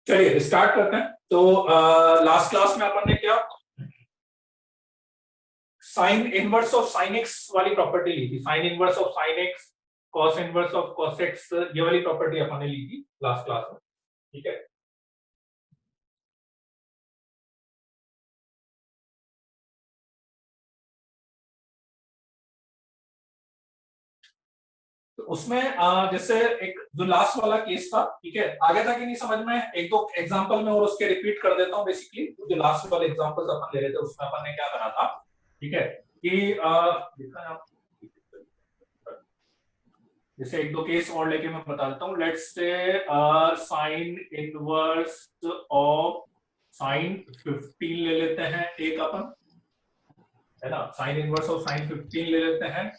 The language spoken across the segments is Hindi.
चलिए स्टार्ट करते हैं। तो लास्ट क्लास में अपन ने क्या sign inverse of sine x वाली प्रॉपर्टी ली थी। Sign inverse of sine x, cos inverse of cos x, ये वाली प्रॉपर्टी अपन ने ली थी लास्ट क्लास में। ठीक है, तो उसमें जैसे एक जो लास्ट वाला केस था, ठीक है, आगे था कि नहीं समझ में? एक दो एग्जांपल में और उसके रिपीट कर देता हूं। बेसिकली जो लास्ट वाले एग्जांपल्स अपन ले रहे थे उसमें अपन ने क्या करा था, ठीक है, कि लिखा है, जैसे एक दो केस और लेके मैं बता देता हूँ। Let's say sign inverse of sign 15 ले लेते हैं एक अपन, है ना। साइन इनवर्स ऑफ साइन 15 ले लेते हैं।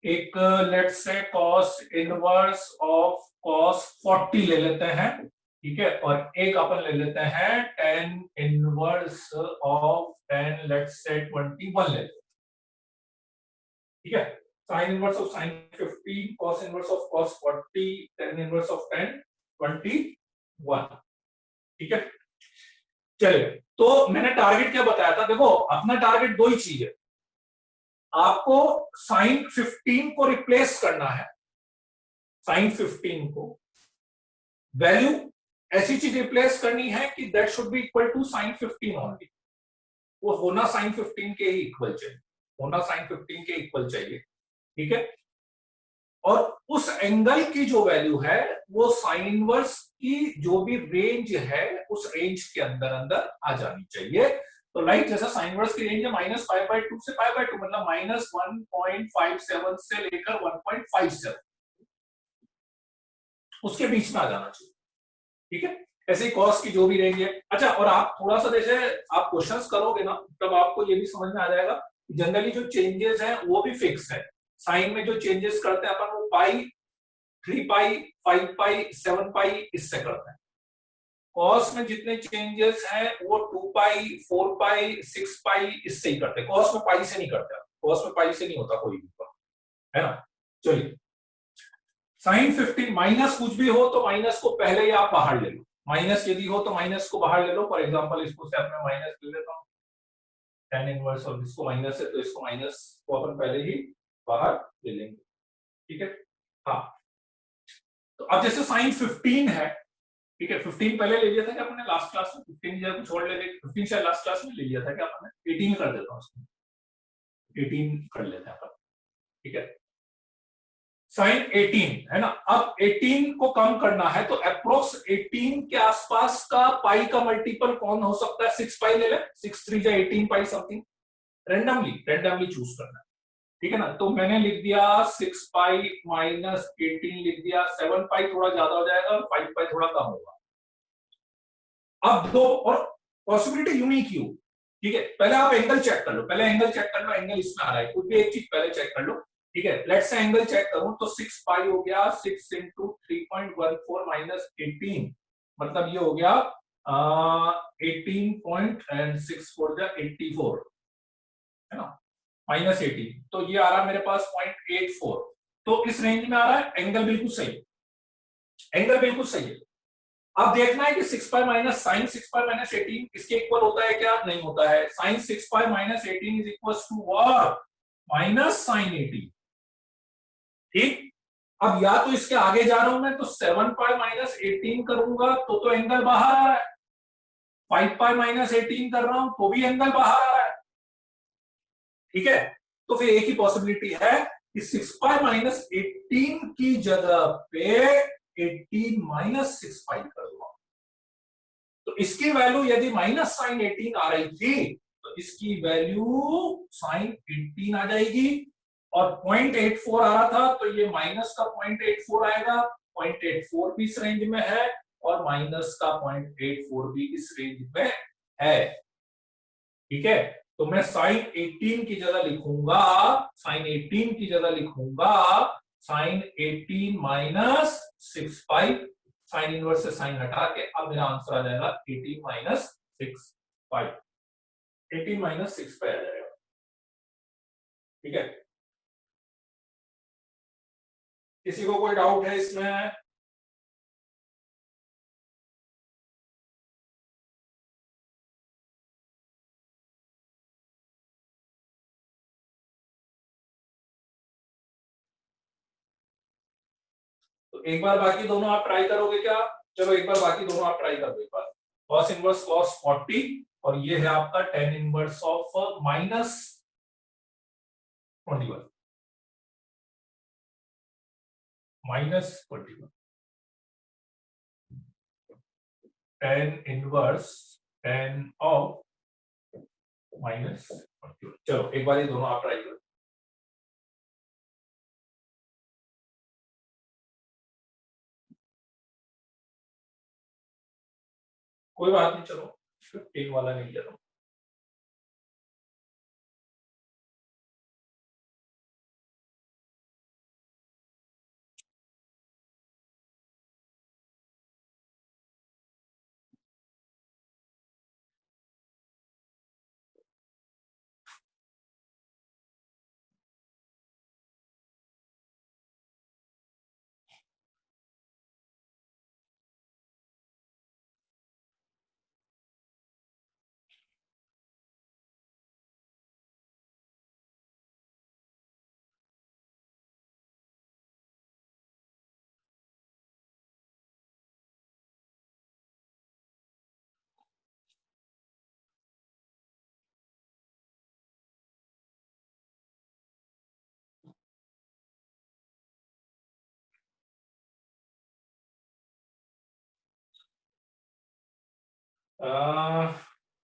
एक let's say cos inverse of cos 40 ले लेते हैं, ठीक है, और एक अपन ले लेते हैं tan inverse of ten let's say 21 ले लेते हैं, ठीक है। Sine inverse of sign 15, cos inverse of cos 40, tan inverse of ten 21, ठीक है। चलिए, तो मैंने टारगेट क्या बताया था? देखो, अपना टारगेट दो ही चीज है। आपको साइन 15 को रिप्लेस करना है, साइन 15 को वैल्यू ऐसी चीज रिप्लेस करनी है कि that should be equal to sine 15 only. वो होना साइन 15 के ही इक्वल चाहिए, होना साइन 15 के इक्वल चाहिए, ठीक है। और उस एंगल की जो वैल्यू है वो साइन इनवर्स की जो भी रेंज है उस रेंज के अंदर अंदर आ जानी चाहिए। तो लाइक जैसा साइन इनवर्स की रेंज है -π/2 से π/2, मतलब -1.57 से लेकर 1.57, उसके बीच में आ जाना चाहिए, ठीक है। ऐसे ही कॉस की जो भी रेंज है। अच्छा, और आप थोड़ा सा जैसे आप क्वेश्चंस करोगे ना, तब आपको ये भी समझ में आ जाएगा जनरली जो चेंजेस हैं वो भी फिक्स है। साइन में जो चेंजेस करते हैं अपन वो पाई, 3π, 5π, 7π इससे करते हैं। कॉस में जितने चेंजेस हैं वो 2π, 4π, 6π इससे ही करते हैं। कॉस में पाई से नहीं करते, कॉस में पाई से नहीं होता कोई भी, है ना। चलिए, साइन 15 माइनस कुछ भी हो तो माइनस को पहले ही आप बाहर ले लो। माइनस यदि हो तो माइनस को बाहर ले लो। फॉर एग्जांपल इसको से मैं माइनस ले लेता हूं, tan इनवर्स, और इसको माइनस है तो इसको माइनस को अपन पहले ही बाहर ले लेंगे, ठीक है। हाँ, तो अब जैसे साइन 15 है, ठीक है, 15 पहले ले लिया था क्या आपने लास्ट क्लास में? 15 या कुछ और ले ले, 15 शायद लास्ट क्लास में ले लिया था क्या आपने? 18 कर देता हूं उसको, 18 कर लेते हैं अपन, ठीक है। साइन 18 है ना। अब 18 को कम करना है तो अप्रोक्स 18 के आसपास का पाई का मल्टीपल कौन हो सकता है? 6π ले ले, 6 3 या 18π समथिंग, रेंडमली चूज करना है, ठीक है ना। तो मैंने लिख दिया 6π माइनस 18 लिख दिया, 7π थोड़ा ज्यादा हो जाएगा और 5π थोड़ा कम होगा। अब दो और पॉसिबिलिटी यूनिक ही हो, ठीक है। पहले आप एंगल चेक कर लो, पहले एंगल चेक कर लो, एंगल इसमें आ रहा है, कुछ भी एक चीज पहले चेक कर लो, ठीक है। लेट्स से एंगल चेक करूं तो 6π हो गया 6 इंटू 3.14 माइनस 18, मतलब ये हो गया 18.64 है ना, माइनस 18, तो ये आ रहा है मेरे पास 0.84। तो इस रेंज में आ रहा है, एंगल बिल्कुल सही, एंगल बिल्कुल सही है। अब देखना है कि 6π माइनस साइन 6π माइनस 18 इसके इक्वल होता है क्या? नहीं होता है। Sine 6π minus 18 is equal to what? Minus sine 18, ठीक। अब या तो इसके आगे जा रहा हूं मैं तो 7π माइनस 18 करूंगा तो एंगल बाहर आ रहा है, 5π माइनस 18 कर रहा हूं तो भी एंगल बाहर आ रहा है, ठीक है। तो फिर एक ही पॉसिबिलिटी है कि 6π माइनस 18 की जगह पे 18 माइनस 6π कर दूंगा। तो इसकी वैल्यू यदि माइनस साइन 18 आ रही थी तो इसकी वैल्यू साइन 18 आ जाएगी, और 0.84 आ रहा था तो ये माइनस का 0.84 आएगा, 0.84 भी इस रेंज में है और माइनस का 0.84 भी इस रेंज में है, ठीक है। तो मैं साइन 18 की जगह लिखूंगा, साइन 18 की जगह लिखूंगा साइन 18 माइनस 6 पाई, साइन इनवर्स से साइन हटा के अब मेरा आंसर आ जाएगा 18 माइनस 6 पाई, 18 माइनस 6 पाई आ जाएगा। ठीक है, किसी को कोई डाउट है इसमें? तो एक बार बाकी दोनों आप ट्राई करोगे क्या? चलो एक बार बाकी दोनों आप ट्राई करो एक बार। कॉस इनवर्स कॉस 40 और ये है आपका tan inverse of minus 21, minus 21, tan inverse tan of minus 21। चलो एक बार ये दोनों आप ट्राई करो। कोई बात नहीं, चलो 15 वाला नहीं लिया।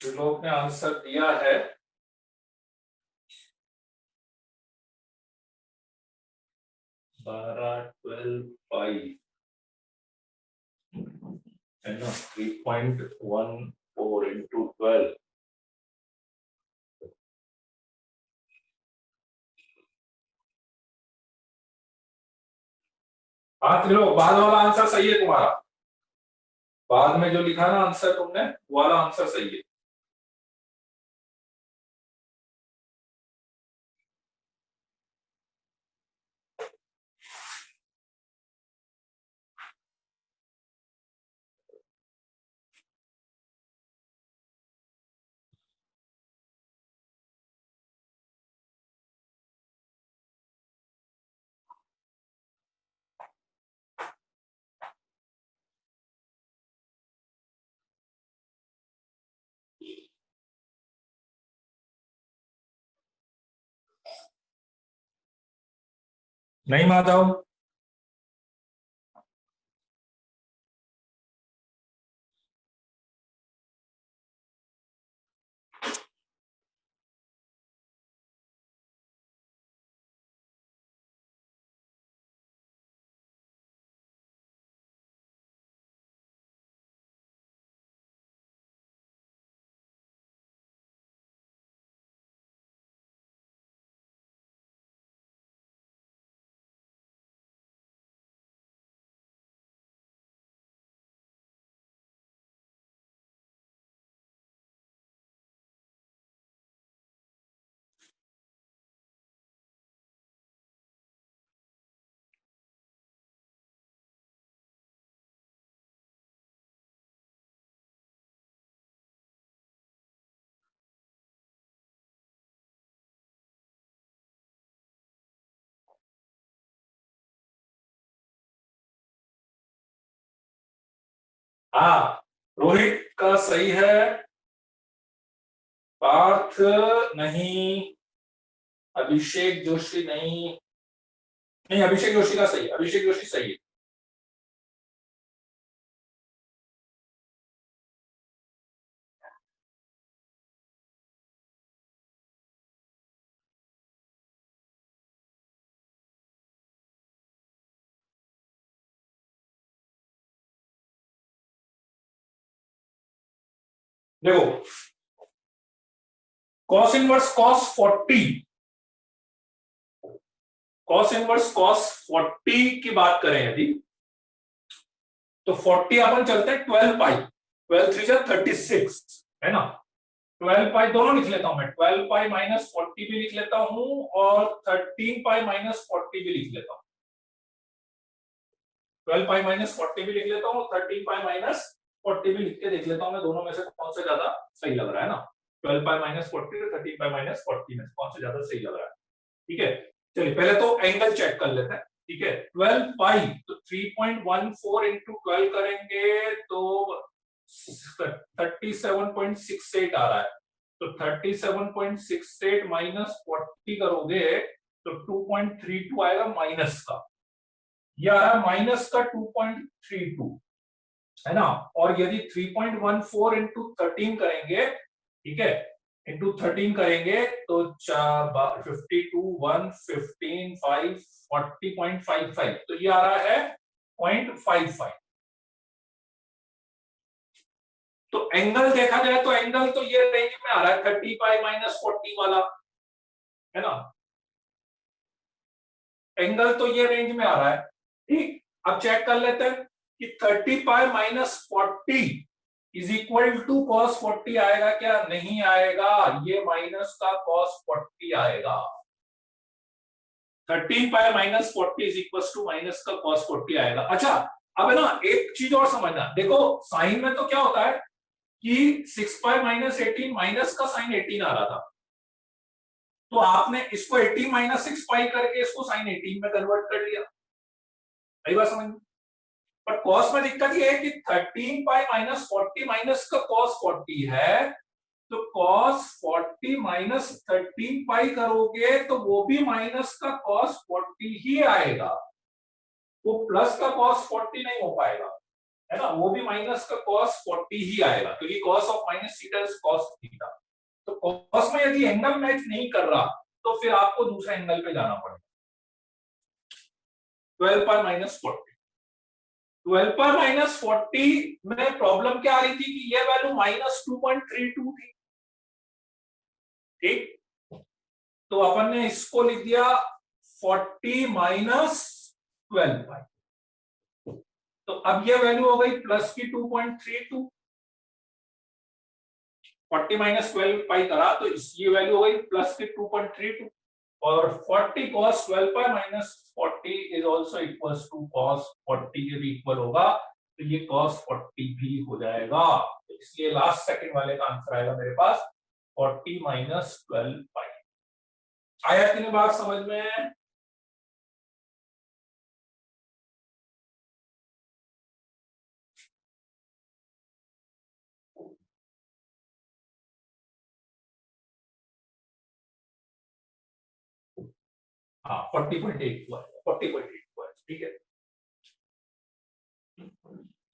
लोग ने आंसर दिया है 12 12 पाई है ना, 3.14 into 12। हाँ त्रिलोक, बाद वाला आंसर सही है तुम्हारा, बाद में जो लिखा ना आंसर तुमने वो वाला आंसर सही है। नहीं माधव, हाँ रोहित का सही है, पार्थ नहीं, अभिषेक जोशी नहीं, नहीं अभिषेक जोशी का सही, अभिषेक जोशी सही है। देखो cos inverse cos 40 cos inverse cos 40 की बात करें यदि, तो 40 अपन चलते हैं 12 पाई, 12 3 जा 36 है ना। 12 पाई दोनों लिख लेता हूं मैं, 12 पाई माइनस 40 भी लिख लेता हूं और 13 पाई माइनस 40 भी लिख लेता हूं। 12 पाई माइनस 40 भी लिख लेता हूँ, 13 पाई माइनस 40 भी लिख के देख लेता हूँ मैं, दोनों में से कौन सा ज्यादा सही लग रहा है ना। 12 पाई माइनस 40 और 13 पाई माइनस 40 में कौन सा ज्यादा सही लग रहा है। ठीक है, चलिए पहले तो एंगल चेक कर लेते हैं। ठीक है, 12 पाई तो 3.14 इंटू 12 करेंगे तो 37.68 आ रहा है। तो 37.68 माइनस 40 करोगे तो 2.32 आएगा माइनस का, ये आ रहा है माइनस का 2.32 है ना। और यदि 3.14 इंटू 13 करेंगे, ठीक है, इंटू 13 करेंगे तो 52 1 15 5 40.55, तो ये आ रहा है 0.55। तो एंगल देखा जाए तो एंगल तो ये रेंज में आ रहा है 30 पाई माइनस 40 वाला, है ना। एंगल तो ये रेंज में आ रहा है। ठीक, अब चेक कर लेते हैं कि 30 pi minus 40 is equal to cos 40 आएगा क्या, नहीं आएगा, ये माइनस का कॉस 40 आएगा। 13 pi minus 40 is equal to minus का कॉस 40 आएगा। अच्छा, अब है ना एक चीज और समझना, देखो साइन में तो क्या होता है कि 6 पाई माइनस 18 माइनस का साइन 18 आ रहा था, तो आपने इसको 18 माइनस 6 पाई करके इसको साइन 18 में कन्वर्ट कर लिया। सही बात समझ, पर कॉस में दिक्कत ये है कि 13 पाई माइनस 40 माइनस का कॉस 40 है, तो कॉस 40 माइनस 13 पाई करोगे तो वो भी माइनस का कॉस 40 ही आएगा, वो प्लस का कॉस 40 नहीं हो पाएगा, है ना, वो भी माइनस का कॉस 40 ही आएगा, क्योंकि cos of minus theta is cos theta. तो कॉस में यदि एंगल मैच नहीं कर रहा तो फिर आपको दूसरे एंगल पे जाना पड़ेगा। 12 पाई माइनस 40, 12 पर माइनस 40 में प्रॉब्लम क्या आ रही थी कि ये वैल्यू माइनस 2.32 थी। ठीक, तो अपन ने इसको लिख दिया 40 माइनस 12 पाई, तो अब ये वैल्यू हो गई प्लस की 2.32। 40 माइनस 12 पाई करा तो ये वैल्यू हो गई प्लस की 2.32, और 40 cos 12 pi minus 40 is also equal to cos 40 के भी इक्वल होगा, तो ये cos 40 भी हो जाएगा। तो इसलिए लास्ट सेकंड वाले का आंसर आएगा मेरे पास 40 माइनस 12 पाई। आया कि नहीं बात समझ में? हाँ 40.8 हुआ, 40.8 हुआ, ठीक है।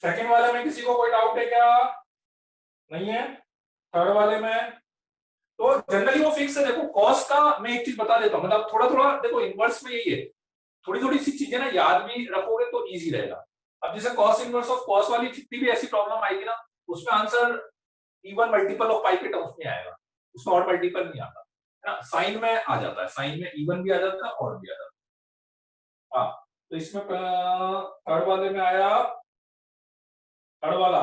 सेकंड वाले में किसी को कोई डाउट है क्या? नहीं है। थर्ड वाले में तो जनरली वो फिक्स है। देखो कॉस का मैं एक चीज बता देता हूँ, मतलब थोड़ा थोड़ा देखो इनवर्स में यही है, थोड़ी थोड़ी सी चीजें ना याद भी रखोगे तो इजी रहेगा। अब जैसे कॉस इनवर्स ऑफ कॉस वाली जितनी भी ऐसी प्रॉब्लम आएगी ना, उसमें आंसर इवन मल्टीपल ऑफ पाई के टर्म्स में आएगा, उसमें और मल्टीपल नहीं आता है ना। साइन में आ जाता है, साइन में इवन भी आ जाता है और भी आ जाता है। हाँ, तो इसमें थर्ड वाले में आया, थर्ड वाला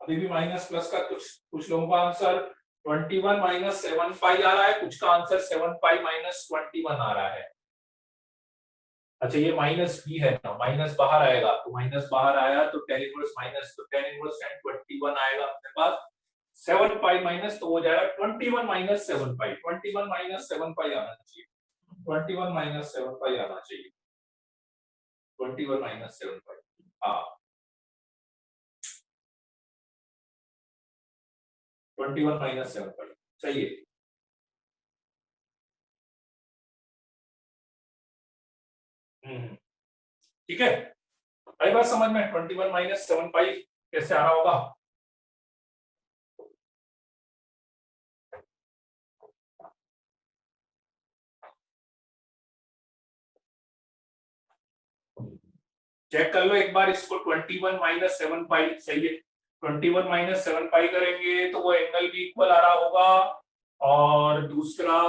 अभी भी माइनस प्लस का कुछ कुछ लोगों का आंसर 21 माइनस 7 पाई आ रहा है, कुछ का आंसर 7 पाई माइनस 21 आ रहा है। अच्छा ये माइनस भी है ना, माइनस बाहर आएगा, तो माइनस बाहर आया तो टेन इनवर्स माइनस, तो टेन इनवर्स टेन 21 आएगा अपने पास। 7 पाई माइनस तो हो जाएगा 21 माइनस 7 पाई, 21 माइनस 7 पाई आना चाहिए, 21 माइनस 7 पाई आना चाहिए, 21 माइनस 7 पाई। हाँ 21 माइनस 7 पाई सही है। ठीक है, आई बात समझ में? 21 माइनस 7 पाई कैसे आ रहा होगा? चेक कर लो एक बार इसको, 21 माइनस 7 पाई सही है। 21 माइनस 7 पाई करेंगे तो वो एंगल भी इक्वल आ रहा होगा। और दूसरा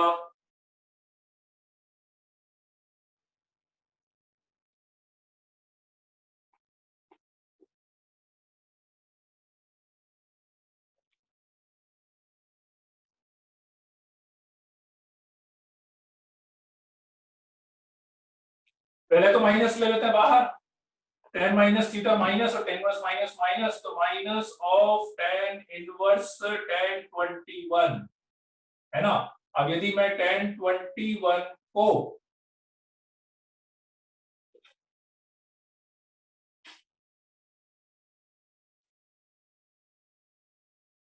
पहले तो माइनस ले लेते हैं बाहर, tan माइनस थीटा माइनस और tan इनवर्स माइनस माइनस, तो minus of tan inverse tan 21 है ना। अब यदि मैं tan 21 को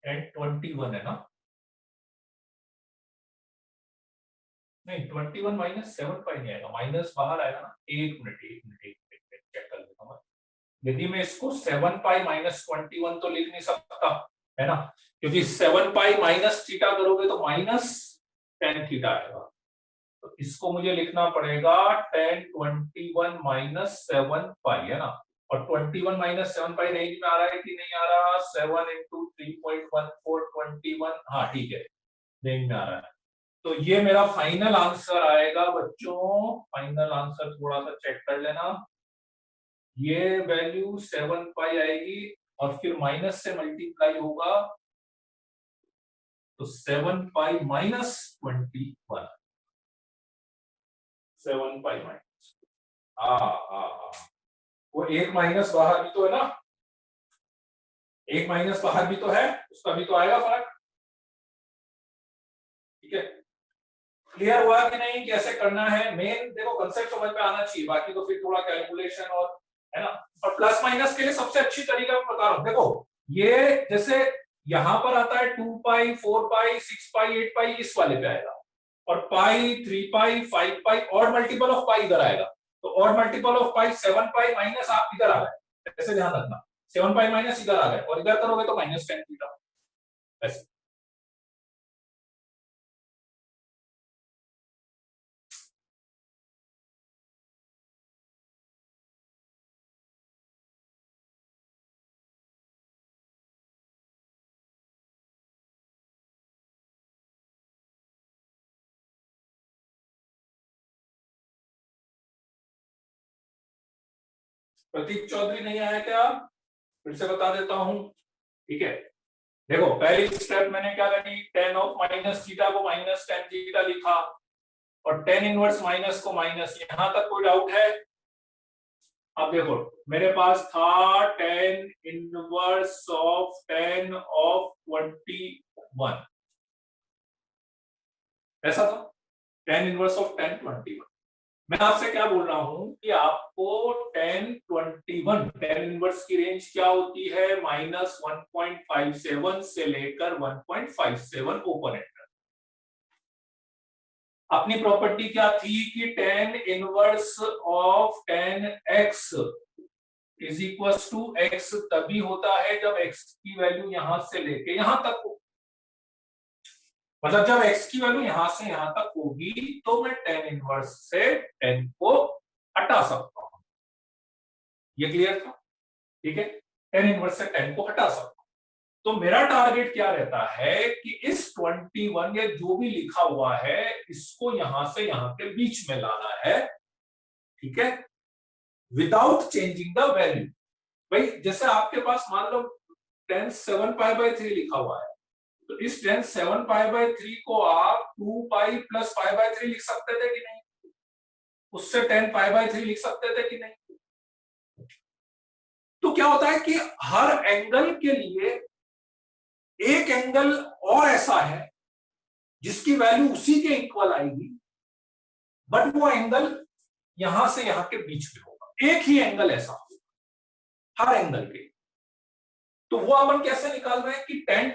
tan 21 है ना, नहीं 21 माइनस 7 पाई नहीं आएगा, माइनस बाहर आएगा ना। एक मिनट चेक कर लेता हूँ। यदि मैं इसको 7 पाई माइनस 21 तो लिख नहीं सकता है ना, क्योंकि 7 पाई माइनस थीटा करोगे तो माइनस tan थीटा आएगा। तो इसको मुझे लिखना पड़ेगा tan 21 माइनस 7 पाई है ना। और 21 माइनस 7 पाई रेंज में आ रहा है कि नहीं आ रहा, 7 इंटू 3.1421, हाँ ठीक है रेंज में आ रहा है। तो ये मेरा फाइनल आंसर आएगा बच्चों, फाइनल आंसर थोड़ा सा चेक कर लेना। ये वैल्यू 7 पाई आएगी और फिर माइनस से मल्टीप्लाई होगा, तो 7 पाई माइनस 21, 7 पाई माइनस, हाँ वो एक माइनस बाहर भी तो है ना, एक माइनस बाहर भी तो है, उसका भी तो आएगा फर्क। ठीक है, क्लियर हुआ कि नहीं, कैसे करना है, मेन देखो कंसेप्ट समझ में आना चाहिए, बाकी तो फिर थोड़ा कैलकुलेशन और है ना। और प्लस माइनस के लिए सबसे अच्छी तरीका मैं बता रहा हूं, देखो ये जैसे यहां पर आता है 2 पाई 4 पाई 6 पाई 8 पाई इस वाले पे आएगा, और पाई 3 पाई 5 पाई और मल्टीपल ऑफ पाई इधर आएगा, तो और multiple of pi 7 pi minus आप इधर आ गए, ऐसे ध्यान रखना 7 पाई माइनस इधर आ गए और इधर करोगे तो माइनस tan थीटा ऐसे। प्रतीक चौधरी नहीं आया क्या, फिर से बता देता हूं। ठीक है, देखो पहली स्टेप मैंने क्या करी, tan ऑफ माइनस थीटा को माइनस tan थीटा लिखा, और tan इनवर्स माइनस को माइनस, यहां तक कोई डाउट है। अब देखो मेरे पास था tan inverse of tan of 21, ऐसा था tan इनवर्स ऑफ tan 21। मैं आपसे क्या बोल रहा हूं कि आपको tan 21 tan इनवर्स की रेंज क्या होती है, माइनस 1.57 से लेकर 1.57 ओपन एंड। अपनी प्रॉपर्टी क्या थी कि tan inverse of tan x is equal to x तभी होता है जब x की वैल्यू यहां से लेके यहां तक हो, मतलब जब x की वैल्यू यहां से यहां तक होगी तो मैं tan इनवर्स से tan को हटा सकता हूं। ये क्लियर था, ठीक है, tan इनवर्स से tan को हटा सकता हूं। तो मेरा टारगेट क्या रहता है कि इस 21 या जो भी लिखा हुआ है इसको यहां से यहां के बीच में लाना है, ठीक है, विदाउट चेंजिंग द वैल्यू। भाई जैसे आपके पास मान लो tan 7 पाई बाय 3 लिखा हुआ है, तो इस tan 7 पाई बाय 3 को आप 2 पाई प्लस पाई बाय 3 लिख सकते थे कि नहीं, उससे tan पाई बाय 3 लिख सकते थे कि नहीं। तो क्या होता है कि हर एंगल के लिए एक एंगल और ऐसा है जिसकी वैल्यू उसी के इक्वल आएगी, बट वो एंगल यहां से यहां के बीच में होगा, एक ही एंगल ऐसा होगा हर एंगल के। तो वो अपन कैसे निकाल रहे हैं कि tan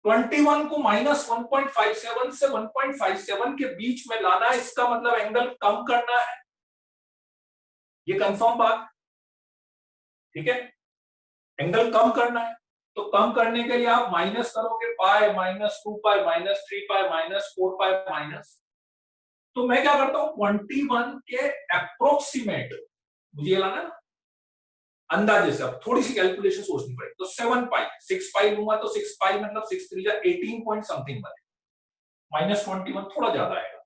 21 को माइनस 1.57 से 1.57 के बीच में लाना है, इसका मतलब एंगल कम करना है, ये कंफर्म बात, ठीक है, एंगल कम करना है। तो कम करने के लिए आप माइनस करोगे, pi minus 2 pi minus 3 pi minus 4 pi minus, तो मैं क्या करता हूं 21 के अप्रोक्सीमेट मुझे ये लाना ना अंदाजे से, अब थोड़ी सी कैलकुलेशन सोचनी पड़ेगी। तो 7 पाई 6 पाई लूंगा तो 6 पाई मतलब 6 3 18 पॉइंट समथिंग बने, -21 थोड़ा ज्यादा आएगा।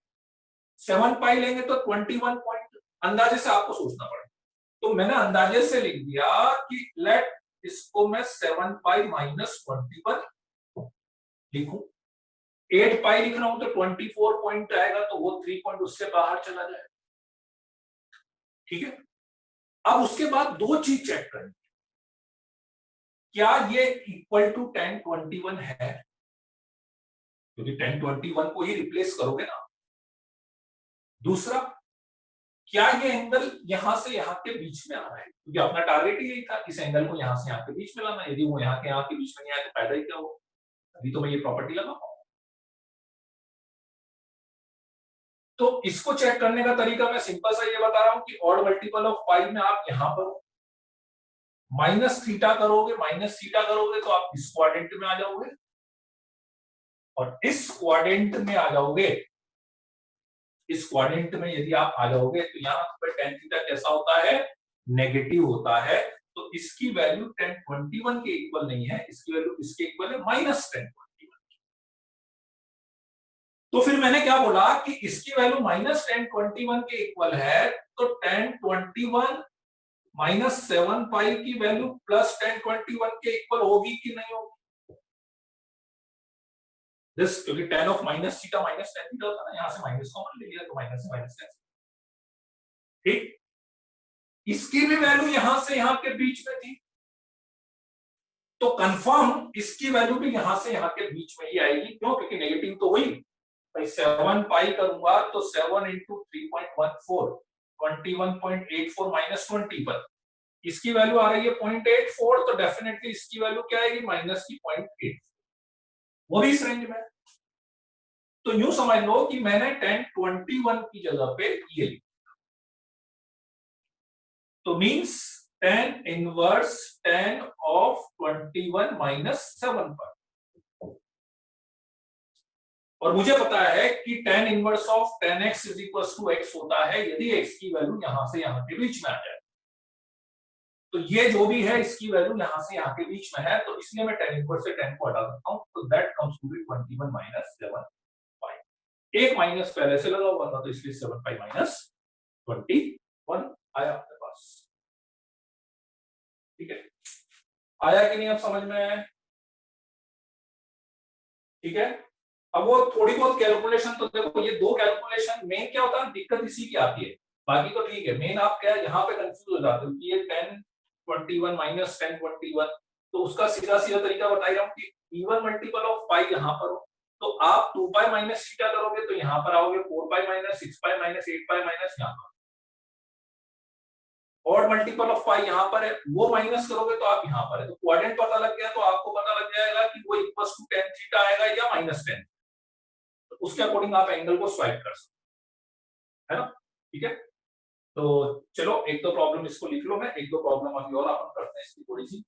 7 पाई लेंगे तो 21 पॉइंट, अंदाजे से आपको सोचना पड़ेगा। तो मैंने अंदाजे से लिख दिया कि लेट इसको मैं 7 पाई -21 लिखूं। 8 पाई लिख रहा हूं तो 24 पॉइंट आएगा, तो वो 3 पॉइंट उससे बाहर चला जाए। ठीक है, अब उसके बाद दो चीज चेक करनी, क्या ये इक्वल टू 1021 है, क्योंकि 1021 को ही रिप्लेस करोगे ना। दूसरा, क्या ये एंगल यहां से यहां के बीच में आ रहा है, क्योंकि अपना टारगेट ही यही था इस एंगल को यहां से यहां के बीच में लाना। यदि वो यहां के बीच में नहीं आया तो फायदा ही क्या हो। अभी तो मैं ये प्रॉपर्टी लगा पाऊंगा। तो इसको चेक करने का तरीका मैं सिंपल सा ये बता रहा हूं कि ऑड मल्टीपल ऑफ पाई में आप यहां पर माइनस थीटा करोगे तो आप इस क्वाड्रेंट में आ जाओगे, और इस क्वाड्रेंट में आ जाओगे, इस क्वाड्रेंट में यदि आप आ जाओगे तो यहां पर टेन थीटा कैसा होता है, नेगेटिव होता है। तो इसकी वैल्यू 1021 के इक्वल नहीं है, इसकी वैल्यू इसके इक्वल है -1021। तो फिर मैंने क्या बोला कि इसकी वैल्यू -1021 के इक्वल है, तो 1021 -7 पाई की वैल्यू +1021 के इक्वल होगी कि नहीं होगी। दिस, क्योंकि tan of minus theta minus tan theta होता है ना, यहां से माइनस कॉमन ले लिया तो माइनस से माइनस टेन। ठीक, इसकी भी वैल्यू यहां से यहां के बीच में थी, तो कंफर्म इसकी वैल्यू भी यहां से यहां के बीच में ही आएगी। क्यों, क्योंकि नेगेटिव तो हुई भाई। 7 पाई करूंगा तो 7 इंटू 3.14 21.84 -20 इसकी वैल्यू आ रही है 0.84, तो डेफिनेटली इसकी वैल्यू क्या आएगी, माइनस की 0.8, वो भी इस रेंज में। तो यूं समझ लो कि मैंने 1021 की जगह पे ये लिखा, तो means tan inverse tan of 21 -7 पर। और मुझे पता है कि tan inverse of tan x is equal to x होता है यदि x की वैल्यू यहां से यहां के बीच में आ जाए। तो ये जो भी है इसकी वैल्यू यहां से यहां के बीच में है, तो इसलिए मैं tan इनवर्स से tan को हटा सकता हूं, तो दैट कम्स टू बी 21 -7 पाई। एक माइनस पहले से लगा हुआ था तो इसलिए 7 पाई -21 आया आपके पास। ठीक है, आया कि नहीं अब समझ में। ठीक है, अब वो थोड़ी बहुत कैलकुलेशन, तो देखो ये दो कैलकुलेशन, मेन क्या होता है दिक्कत इसी की आती है, बाकी तो ठीक है। मेन आप क्या यहाँ पे कंफ्यूज हो जाते हो कि ये 1021 -1021, तो उसका सीधा सीधा तरीका बताई रहा हूँ कि इवन मल्टीपल ऑफ पाई यहाँ पर हो, तो आप 2 पाई माइनस थीटा करोगे तो यहाँ पर आओगे 4 pi minus 6 pi minus 8 pi minus यहाँ पर। और मल्टीपल ऑफ पाई यहाँ पर है, वो माइनस करोगे तो आप यहाँ पर है। तो क्वाड्रेंट पता लग गया तो आपको पता लग जाएगा कि वो इक्वल्स टू tan थीटा आएगा या -10, तो उसके अकॉर्डिंग आप एंगल को स्वाइप कर सकते हैं, है ना। ठीक है, तो चलो एक दो प्रॉब्लम इसको लिख लो, मैं एक दो प्रॉब्लम अभी और अपन करते हैं इसकी थोड़ी सी।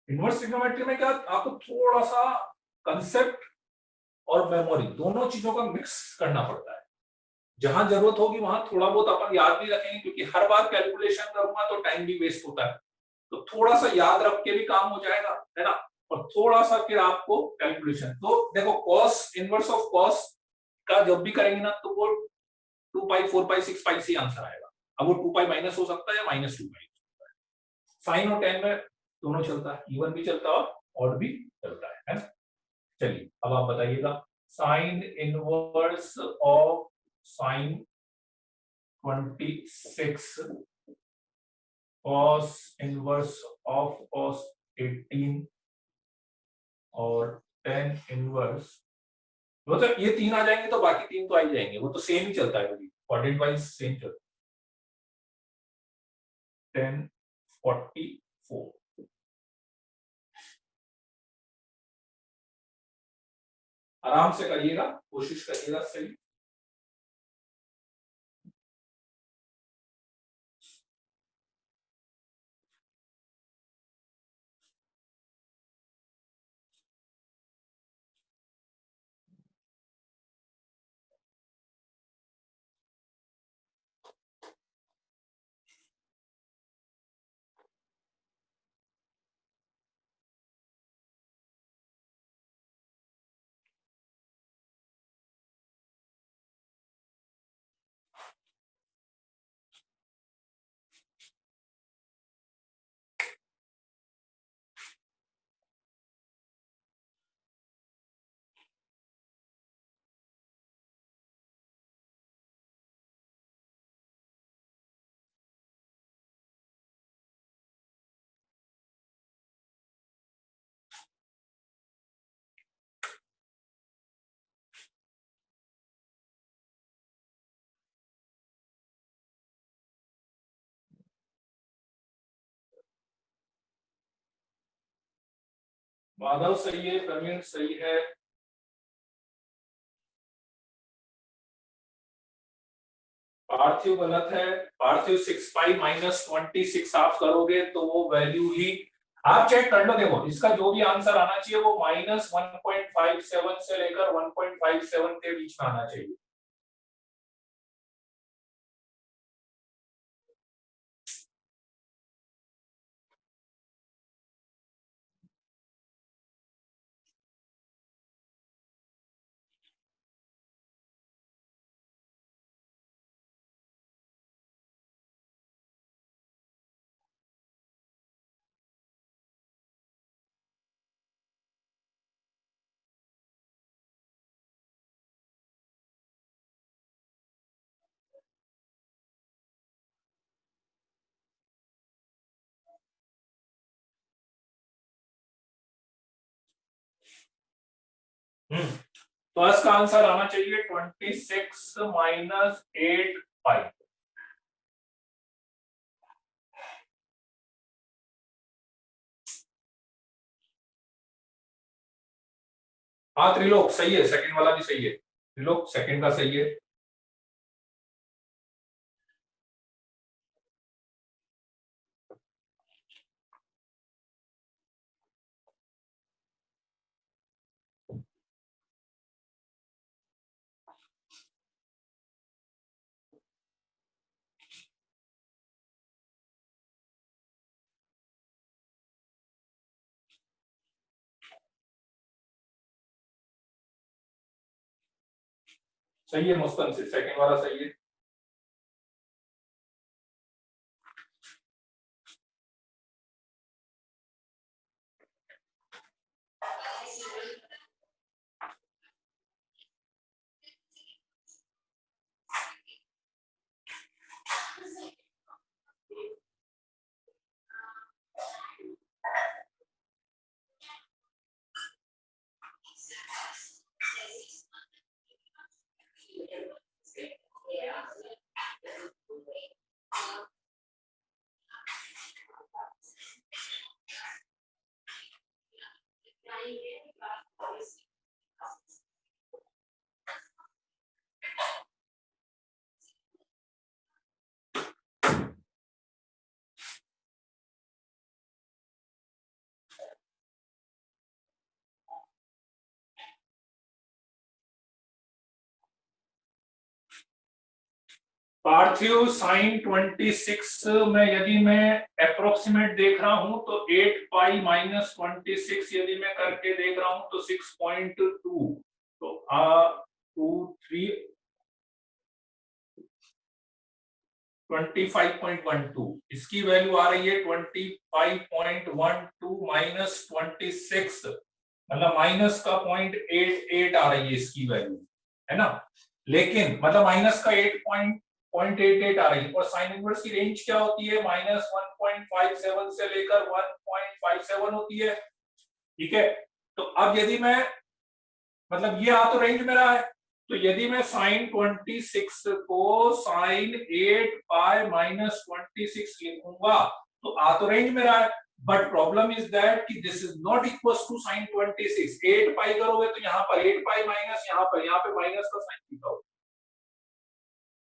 इनवर्स ट्रिग्नोमेट्री में क्या आपको थोड़ा सा कंसेप्ट और मेमोरी दोनों चीजों का मिक्स करना पड़ता है। जहां जरूरत होगी वहां थोड़ा बहुत अपन याद भी रखेंगे, क्योंकि हर बार कैलकुलेशन करूंगा तो टाइम भी वेस्ट होता है, तो थोड़ा सा याद रख के भी काम हो जाएगा, है ना। और थोड़ा सा फिर आपको कैलकुलेशन, तो देखो कॉस इनवर्स ऑफ कॉस का जब भी करेंगे ना तो वो 2 पाई 4 पाई 6 पाई से आंसर आएगा। अब वो 2 पाई माइनस हो सकता है या -2 पाई, साइन और टेन में दोनों चलता है, इवन भी चलता है और ऑड भी चलता है ना। चलिए अब आप बताइएगा, sign inverse of sign 26 cos inverse of cos 18 और tan इनवर्स, वो तो ये तीन आ जाएंगे तो बाकी तीन तो आ ही जाएंगे, वो तो सेम ही चलता है, कोऑर्डिनेट वाइज सेम चलता है। 1044 आराम से करिएगा, कोशिश करिएगा सही। माधव सही है, प्रवीण सही है, पार्थिव गलत है। पार्थिव 6 माइनस 26 आप करोगे तो वो वैल्यू ही आप चेक कर लो, देखो इसका जो भी आंसर आना चाहिए वो -1.57 से लेकर 1.57 के बीच में आना चाहिए। तो इसका आंसर आना चाहिए 26 माइनस 8 पाई। हाँ त्रिलोक सही है, सेकंड वाला भी सही है, त्रिलोक सेकंड का सही है। सही है मुस्कान से, सेकंड वाला सही है। पार्थिव साइन 26 में यदि मैं अप्रोक्सीमेट देख रहा हूं तो 8 पाई माइनस 26 यदि मैं करके देख रहा हूं तो 6.2, तो 2 3 25.12, इसकी वैल्यू आ रही है 25.12 माइनस 26, मतलब माइनस का 0.88 आ रही है इसकी वैल्यू, है ना। लेकिन मतलब माइनस का 8.88 आ रही है, और साइन इनवर्स की रेंज क्या होती है, माइनस 1.57 से लेकर 1.57 होती है, ठीक है। तो अब यदि मैं, मतलब ये आ तो रेंज में रहा है, तो यदि मैं साइन 26 को साइन 8 पाई माइनस 26 लिखूंगा तो आ तो रेंज में रहा है, बट प्रॉब्लम इज दैट कि this is not equal to sine 26। 8 pi करोगे तो यहाँ पर 8 पाई माइनस, यहाँ पे माइनस का साइन लिखा होगा,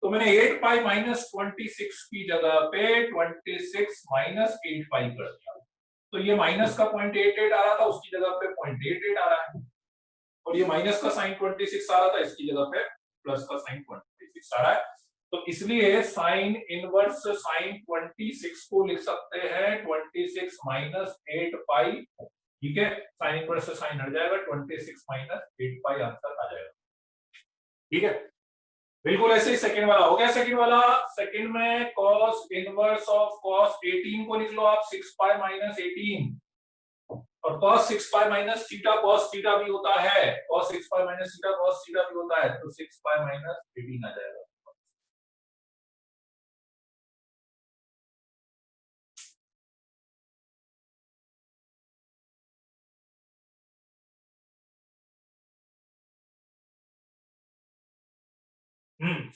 तो मैंने 8 पाई माइनस 26 की जगह पे 26 माइनस 8 पाई कर दिया, तो ये माइनस का 0.88 आ रहा था, उसकी जगह पे 0.88 आ रहा है, और ये माइनस का साइन 26 आ रहा था, इसकी जगह पे प्लस का साइन 26 आ रहा है। तो इसलिए साइन इनवर्स साइन 26 को लिख सकते हैं 26 माइनस 8 पाई, ठीक है। साइन इनवर्स से साइन हट जाएगा, 26 माइनस 8 पाई आंसर आ जाएगा, ठीक है। बिल्कुल ऐसे ही सेकंड वाला हो गया। सेकंड वाला, सेकंड में cos इनवर्स ऑफ cos 18 को लिख लो आप 6 पाई माइनस 18, और cos 6 pi minus theta cos theta भी होता है, cos 6 pi minus theta cos theta भी होता है, तो 6 पाई माइनस 18 आ जाएगा।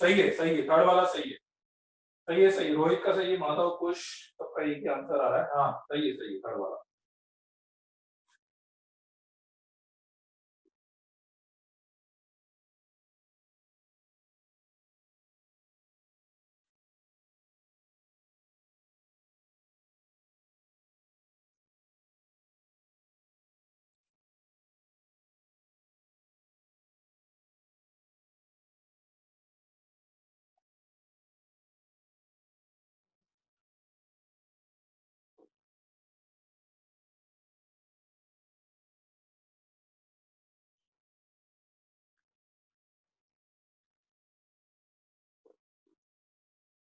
सही है, सही है, थर्ड वाला सही है, सही है, सही है, रोहित का सही है, माधव कुश सबका एक ही आंसर आ रहा है, हाँ सही है थर्ड वाला।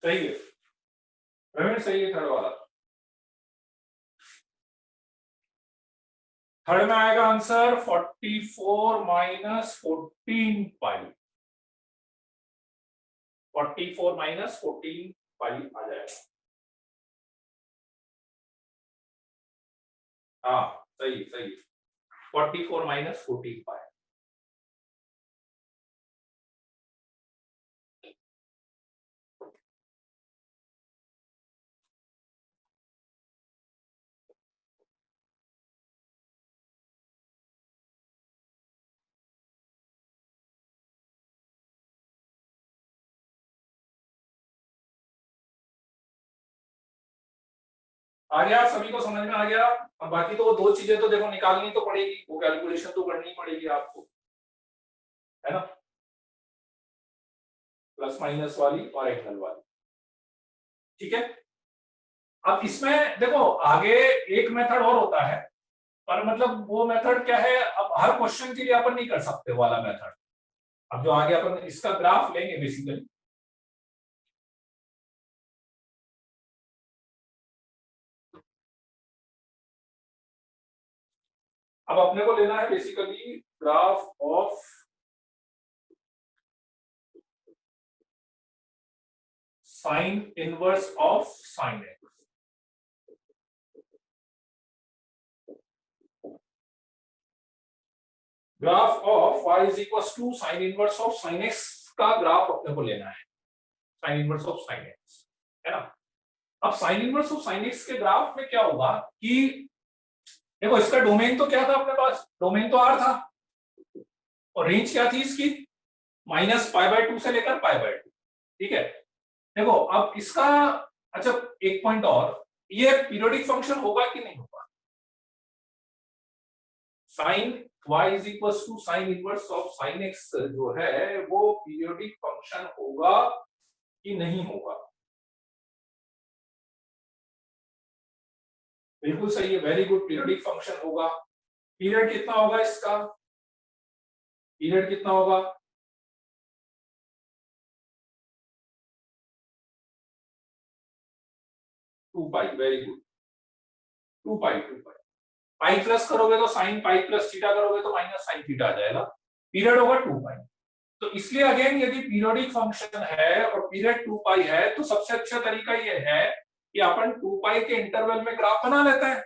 सही है प्रवीण, सही है थर्ड वाला। थर्ड में आएगा आंसर 44 माइनस 14 पाई, 44 माइनस 14 पाई आ जाएगा। हाँ सही सही, 44 माइनस 14 पाई। आ गया, सभी को समझ में आ गया। अब बाकी तो वो दो चीजें तो देखो निकालनी तो पड़ेगी, वो कैलकुलेशन तो करनी पड़ेगी आपको, है ना, प्लस माइनस वाली और एंगल वाली, ठीक है। अब इसमें देखो आगे एक मेथड और होता है, पर मतलब वो मेथड क्या है, अब हर क्वेश्चन के लिए अपन नहीं कर सकते वाला मेथड। अब जो आगे अपन इसका ग्राफ लेंगे बेसिकली, अब अपने को लेना है basically graph of sine inverse of sine x, graph of y is equal to sine inverse of sine x का ग्राफ अपने को लेना है, sine inverse of sine x, है ना। अब sine inverse of sine x के ग्राफ में क्या होगा कि देखो इसका डोमेन तो क्या था अपने पास, डोमेन तो r था, और रेंज क्या थी इसकी, माइनस पाई बाय 2 से लेकर पाई बाय 2, ठीक है। देखो अब इसका, अच्छा एक पॉइंट और, ये पीरियोडिक फंक्शन होगा कि नहीं होगा, sine y is equal to sine inverse of sine x जो है वो पीरियोडिक फंक्शन होगा कि नहीं होगा। बिल्कुल सही है, वेरी गुड, पीरियोडिक फंक्शन होगा। पीरियड कितना होगा इसका, पीरियड कितना होगा, 2 पाई, वेरी गुड, 2 पाई, 2 पाई। पाई प्लस करोगे तो साइन पाई प्लस थीटा करोगे तो माइनस साइन थीटा आ जाएगा, पीरियड होगा 2 पाई। तो इसलिए अगेन यदि पीरियोडिक फंक्शन है और पीरियड 2 पाई है तो सबसे अच्छा तरीका यह है कि अपन 2 पाई के इंटरवल में ग्राफ बना लेते हैं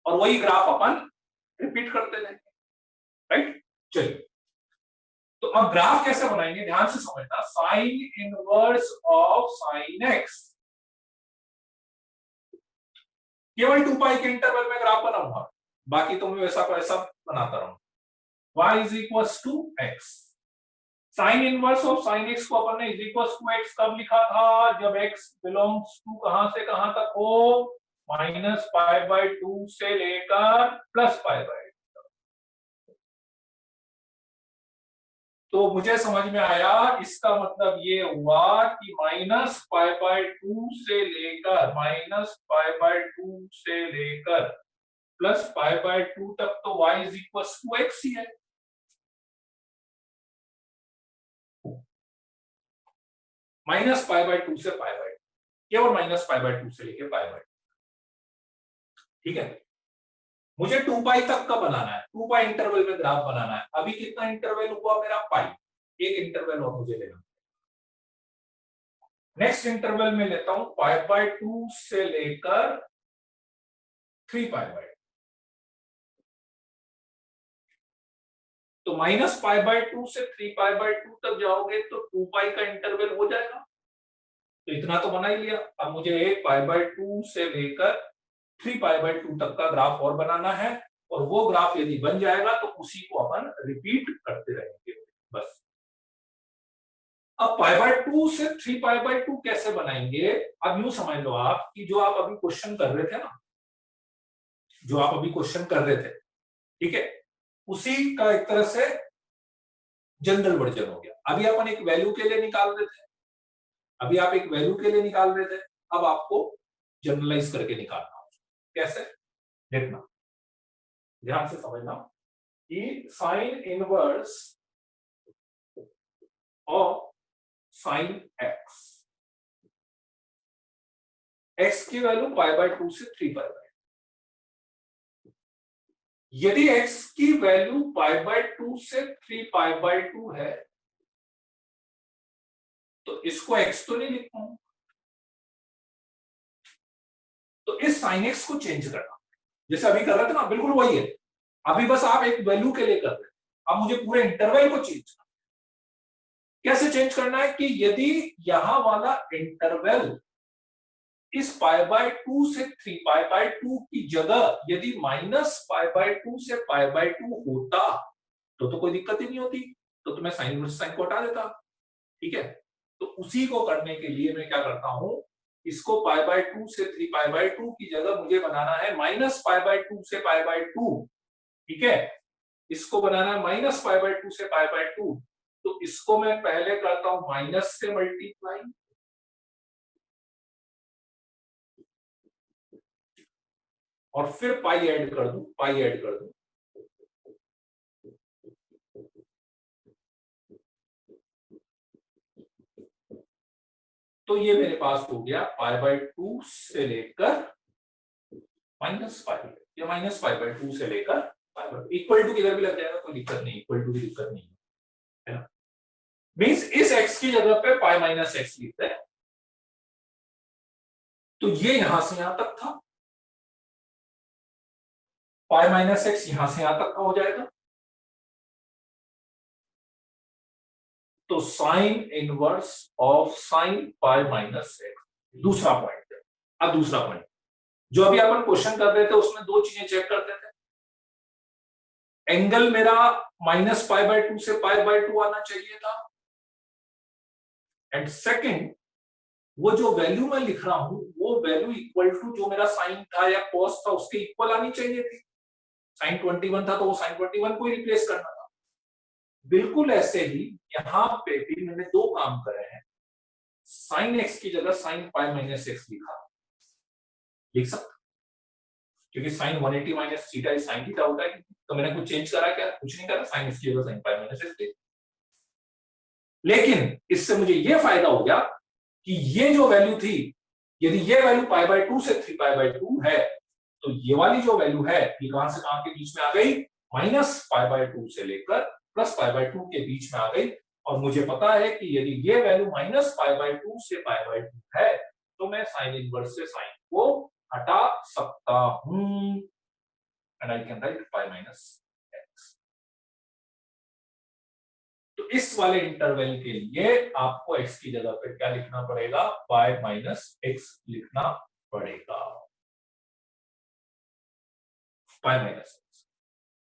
और वही ग्राफ अपन रिपीट करते जाएंगे, राइट। चलिए, तो अब ग्राफ कैसे बनाएंगे ध्यान से समझना। Sign inverse of sine x, केवल 2 पाई के इंटरवल में ग्राफ बनाऊंगा, बाकी तो मैं वैसा को ऐसा बनाता रहूंगा। y is equal to x, sine inverse of sine x को अपन ने इज इक्वल टू एक्स कब लिखा था, जब x बिलोंग्स टू कहां से कहां तक हो, माइनस पाई बाय 2 से लेकर प्लस पाई बाय। तो मुझे समझ में आया, इसका मतलब ये हुआ कि माइनस पाई बाय 2 से लेकर प्लस पाई बाय 2 तक तो y is equal to x ही है। माइनस पाई बाय 2 से पाई बाय, केवल माइनस पाई बाय 2 से लेकर पाई बाय, ठीक है। मुझे 2 पाई तक का बनाना है, 2 पाई इंटरवल में ग्राफ बनाना है। अभी कितना इंटरवल हुआ मेरा, पाई, एक इंटरवल और मुझे लेना। नेक्स्ट इंटरवल में लेता हूं पाई बाय 2 से लेकर 3 पाई बाय। तो माइनस पाई बाय 2 से 3 पाई बाय 2 तक जाओगे तो 2 पाई का इंटरवल हो जाएगा। तो इतना तो बना ही लिया। अब मुझे एक पाई बाय 2 से लेकर 3 पाई बाय 2 तक का ग्राफ और बनाना है, और वो ग्राफ यदि बन जाएगा तो उसी को अपन रिपीट करते रहेंगे बस। अब पाई बाय 2 से 3 पाई बाय 2 कैसे बनाएंगे, अब यूं समझ लो आप कि जो आप अभी क्वेश्चन कर रहे थे ना, ठीक है, उसी का एक तरह से जनरल वर्जन हो गया। अभी अपन एक वैल्यू के लिए निकाल रहे थे, अब आपको जनरलाइज करके निकालना हो। कैसे, देखना, ध्यान से समझना कि sign inverse of sine x की वैल्यू पाई बाय 2 से 3 पाई बाय। यदि x की वैल्यू पाई बाय 2 से 3 पाई बाय 2 है तो इसको x तो नहीं लिख पाऊंगा, तो इस साइन एक्स को चेंज करना, जैसे अभी कर रहे थे ना, बिल्कुल वही है। अभी बस आप एक वैल्यू के लिए कर रहे हैं, अब मुझे पूरे इंटरवल को चेंज करना। कैसे चेंज करना है कि यदि यहां वाला इंटरवल इस पाई बाय 2 से 3 पाई बाय 2 की जगह यदि माइनस पाई बाय 2 से पाई बाय 2 होता तो कोई दिक्कत ही नहीं होती, तो मैं साइन वर्सेस साइन को हटा देता, ठीक है। तो उसी को करने के लिए मैं क्या करता हूं, इसको पाई बाय 2 से 3 पाई बाय 2 की जगह मुझे बनाना है माइनस पाई बाय 2 से पाई बाय 2, ठीक है। इसको बनाना है माइनस पाई बाय 2 से पाई बाय 2, तो इसको मैं पहले करता हूं माइनस से मल्टीप्लाई, और फिर पाई ऐड कर दूं, तो ये मेरे पास हो गया पाई बाय 2 से लेकर माइनस पाई, या माइनस पाई बाय 2 से लेकर पाई बाय, इक्वल टू किधर भी लग जाएगा कोई दिक्कत नहीं, इक्वल टू की दिक्कत नहीं है ना। मींस इस x की जगह पे पाई माइनस एक्स लिखते हैं, तो ये यहां से यहां तक था, पाई माइनस एक्स यहां से यहां तक का हो जाएगा। तो sign inverse of sine pi minus x, दूसरा पॉइंट है। अब दूसरा पॉइंट, जो अभी अपन क्वेश्चन कर रहे थे उसमें दो चीजें चेक करते थे। एंगल मेरा माइनस पाई बाय 2 से पाई बाय 2 आना चाहिए था, एंड सेकंड वो जो वैल्यू मैं लिख रहा हूं वो वैल्यू इक्वल टू जो मेरा साइन था या कॉस था उसके इक्वल आनी चाहिए थी। साइन 21 था तो वो साइन 21 को ही रिप्लेस करना था। बिल्कुल ऐसे ही यहां पे भी मैंने दो काम करे हैं, साइन एक्स की जगह साइन पाई माइनस एक्स लिख सकता, क्योंकि sine 180 minus theta is sine theta होता है, तो मैंने कुछ चेंज करा क्या, कुछ नहीं करा, साइन एक्स की जगह साइन पाई माइनस एक्स। लेकिन इससे मुझे यह फायदा हो गया कि ये जो वैल्यू थी यदि ये वैल्यू पाई बाय 2 से 3 पाई बाय 2 है तो ये वाली जो वैल्यू है ये कहां से कहां के बीच में आ गई, माइनस पाई बाय 2 से लेकर प्लस पाई बाय 2 के बीच में आ गई। और मुझे पता है कि यदि ये वैल्यू माइनस पाई बाय 2 से पाई बाय 2 है तो मैं साइन इनवर्स से साइन को हटा सकता हूं and I can write pi minus x. तो इस वाले इंटरवल के लिए आपको x की जगह पे क्या लिखना पड़ेगा, पाई माइनस एक्स लिखना पड़ेगा, पाई माइनस एक्स।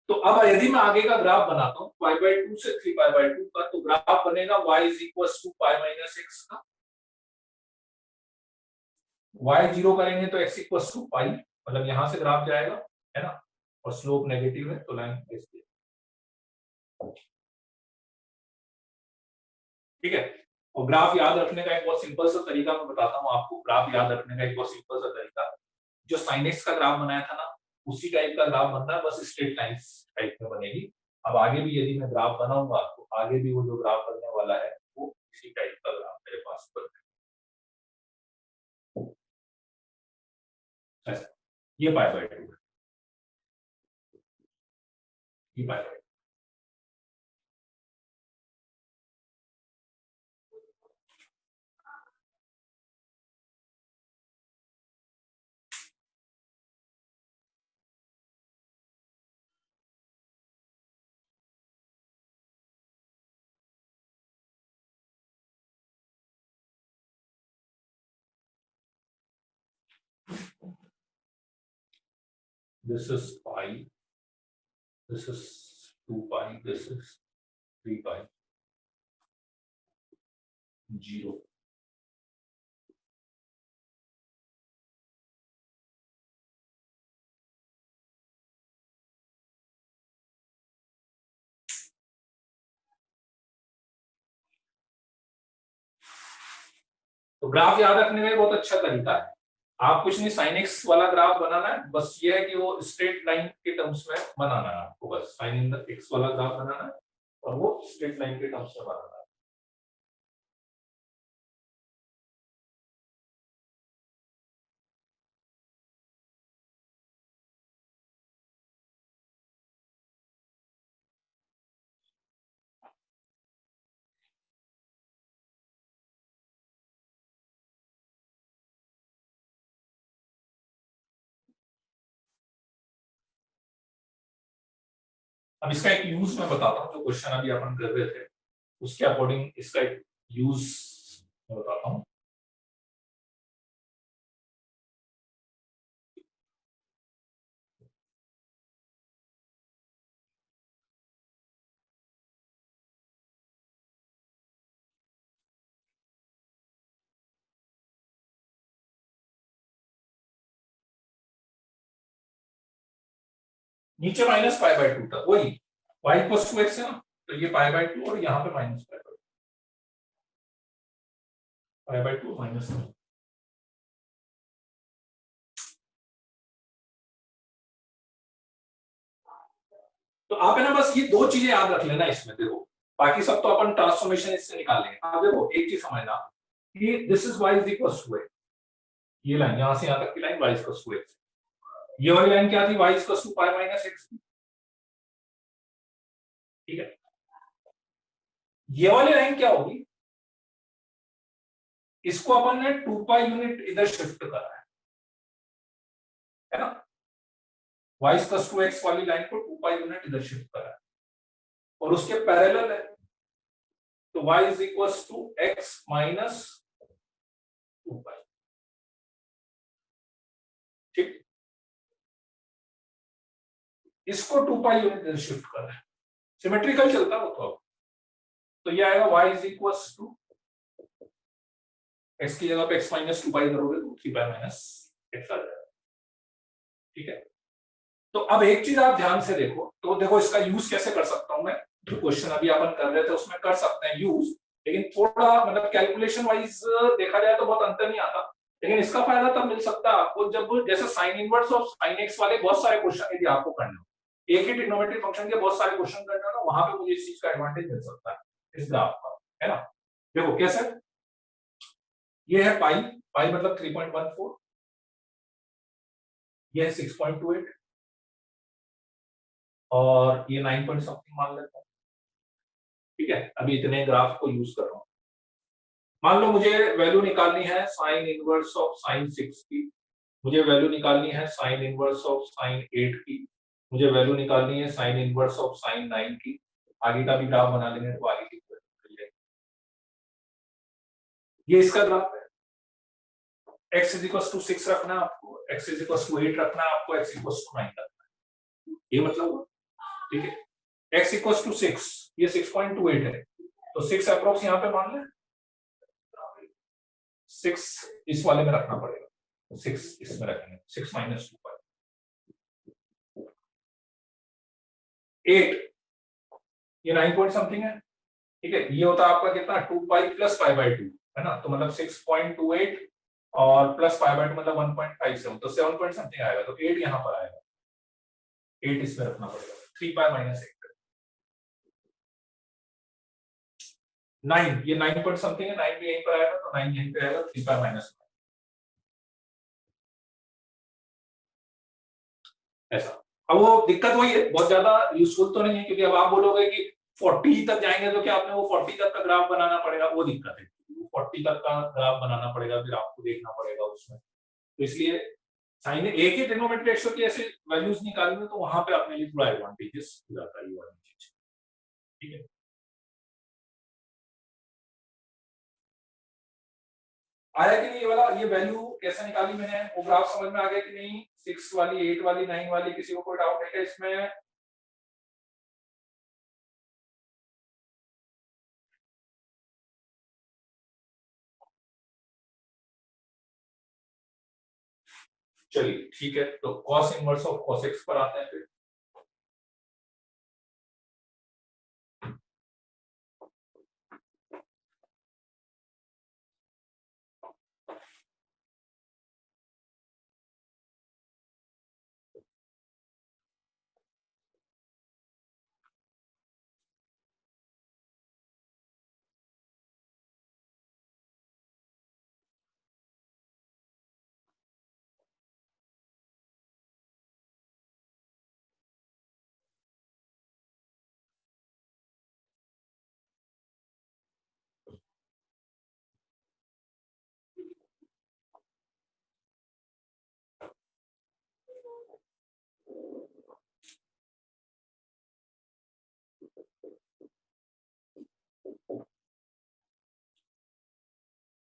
तो अब यदि मैं आगे का ग्राफ बनाता हूं पाई बाय 2 से 3 पाई बाय 2 का, तो ग्राफ बनेगा y is equal to pi minus x का। y 0 करेंगे तो x इक्वल टू पाई, मतलब यहां से ग्राफ जाएगा, है ना, और स्लोप नेगेटिव है तो लाइन ऐसे, ठीक है। और ग्राफ याद रखने का एक बहुत सिंपल सा तरीका मैं बताता हूं आपको, ग्राफ याद रखने का एक बहुत सिंपल सा तरीका, जो साइन एक्स का ग्राफ बनाया था ना उसी टाइप का ग्राफ बनना है, बस स्ट्रेट लाइंस टाइप में बनेगी। अब आगे भी यदि मैं ग्राफ बनाऊंगा तो आगे भी वो जो ग्राफ बनने वाला है वो इसी टाइप का ग्राफ मेरे पास बनेगा। ऐसा, ये पाई बाय 2 है, ये पाई by 2। This is pi, this is 2 pi, this is 3 pi, 0। तो ग्राफ याद रखने का बहुत अच्छा तरीका है, आप कुछ नहीं साइन एक्स वाला ग्राफ बनाना है, बस ये है कि वो स्ट्रेट लाइन के टर्म्स में बनाना है आपको, बस साइन एक्स वाला ग्राफ बनाना है और वो स्ट्रेट लाइन के टर्म्स में बनाना है। अब इसका एक यूज मैं बताता हूँ, जो क्वेश्चन अभी अपन कर रहे थे उसके अकॉर्डिंग इसका एक यूज मैं बताता हूँ। नीचे माइनस पाई बाय 2 था, वही y इक्वल्स टू एक्स है ना, तो ये पाई बाय 2 और यहाँ पे माइनस पाई बाय 2 माइनस। तो आप है ना बस ये दो चीजें याद रख लेना इसमें, देखो बाकी सब तो अपन ट्रांसफॉर्मेशन इससे निकाल लेंगे। आप देखो एक चीज समझना कि this is y is equal to x, ये लाइन यहां से यहां तक की line y is equal to x, ये वाली लाइन क्या थी, y is equal to pi minus x, ठीक है। ये वाली लाइन क्या होगी, इसको अपन ने 2 पाई यूनिट इधर शिफ्ट करा है ना, y is equal to x वाली लाइन को 2 पाई यूनिट इधर शिफ्ट करा है और उसके पैरेलल है, तो y is equal to x minus 2 pi, ठीक। इसको 2 पाई यूनिट इधर शिफ्ट करा है, सिमेट्रिकल चलता हो तो ये आएगा y is equal to x की जगह पे x माइनस 2 पाई करोगे तो 3 पाई माइनस x आ जाएगा, ठीक है। तो अब एक चीज आप ध्यान से देखो, तो देखो इसका यूज कैसे कर सकता हूं मैं, जो क्वेश्चन अभी अपन कर रहे थे उसमें कर सकते हैं यूज, लेकिन थोड़ा मतलब कैलकुलेशन वाइज देखा जाए तो बहुत अंतर नहीं आता, लेकिन इसका फायदा तब मिल सकता है आपको जब जैसे साइन इनवर्स और साइन एक्स वाले बहुत सारे क्वेश्चन यदि आपको करना हो, एक ही ट्रिग्नोमेट्रिक फंक्शन के बहुत सारे क्वेश्चन करना हो, वहां पे मुझे इस चीज का एडवांटेज मिल सकता है इस ग्राफ का, है ना। देखो कैसे, ये है पाई, पाई मतलब 3.14, ये है 6.28 और ये 9 पॉइंट समथिंग मान लेता हूँ। ठीक है, अभी इतने ग्राफ को यूज कर रहा हूँ। मान लो मुझे वैल्यू निकालनी है साइन इनवर्स ऑफ साइन 6 की, मुझे वैल्यू निकालनी है साइन इनवर्स ऑफ साइन 8 की, मुझे वैल्यू निकालनी है साइन इनवर्स ऑफ साइन 9 की। आगे का भी ग्राफ बना लेंगे तो आगे की ये इसका ग्राफ है। x = 6 रखना है आपको, x = 8 रखना है आपको, x = 9 रखना है। ये मतलब हुआ, ठीक है। x = 6, ये 6.28 है, तो 6 अप्रोक्स यहाँ पे मान लें, 6 इस वाले में रखना पड़ेगा, 6 इसमें रखेंगे, 6 - 2 पाई, 8 ये 9 पॉइंट समथिंग है। ठीक है, ये होता है आपका कितना, 2 पाई प्लस पाई बाय 2, है ना, तो मतलब 6.28 और प्लस पाई बाय 2 मतलब 1.57, तो 7 पॉइंट समथिंग आएगा, तो 8 यहाँ पर आएगा, 8 इसमें रखना पड़ेगा, 3 पाई माइनस 8, 9 ये 9 पॉइंट समथिंग है, 9 भी यहीं पर आएगा, तो 9 यहीं पे आएगा, 3 पाई माइनस 9 ऐसा। अब वो दिक्कत वही है, बहुत ज्यादा यूजफुल तो नहीं है, क्योंकि अब आप बोलोगे कि 40 तक जाएंगे तो क्या आपने वो 40 तक का ग्राफ बनाना पड़ेगा, वो दिक्कत है, 40 तक का ग्राफ बनाना पड़ेगा, फिर आपको देखना पड़ेगा उसमें, तो इसलिए साइन एक ही ट्रिग्नोमेट्रिक रेशियो की ऐसे वैल्यूज निकालेंगे तो वहां पे अपने लिए थोड़ा एडवांटेजेस हो जाता है, ये वाली चीज। ठीक है, आया कि नहीं ये वाला, ये वैल्यू कैसे निकाली मैंने, वो ग्राफ समझ में आ गया कि नहीं, 6 वाली, 8 वाली, 9 वाली, किसी को कोई डाउट है क्या इसमें? चलिए ठीक है, तो cos inverse of cos x पर आते हैं फिर।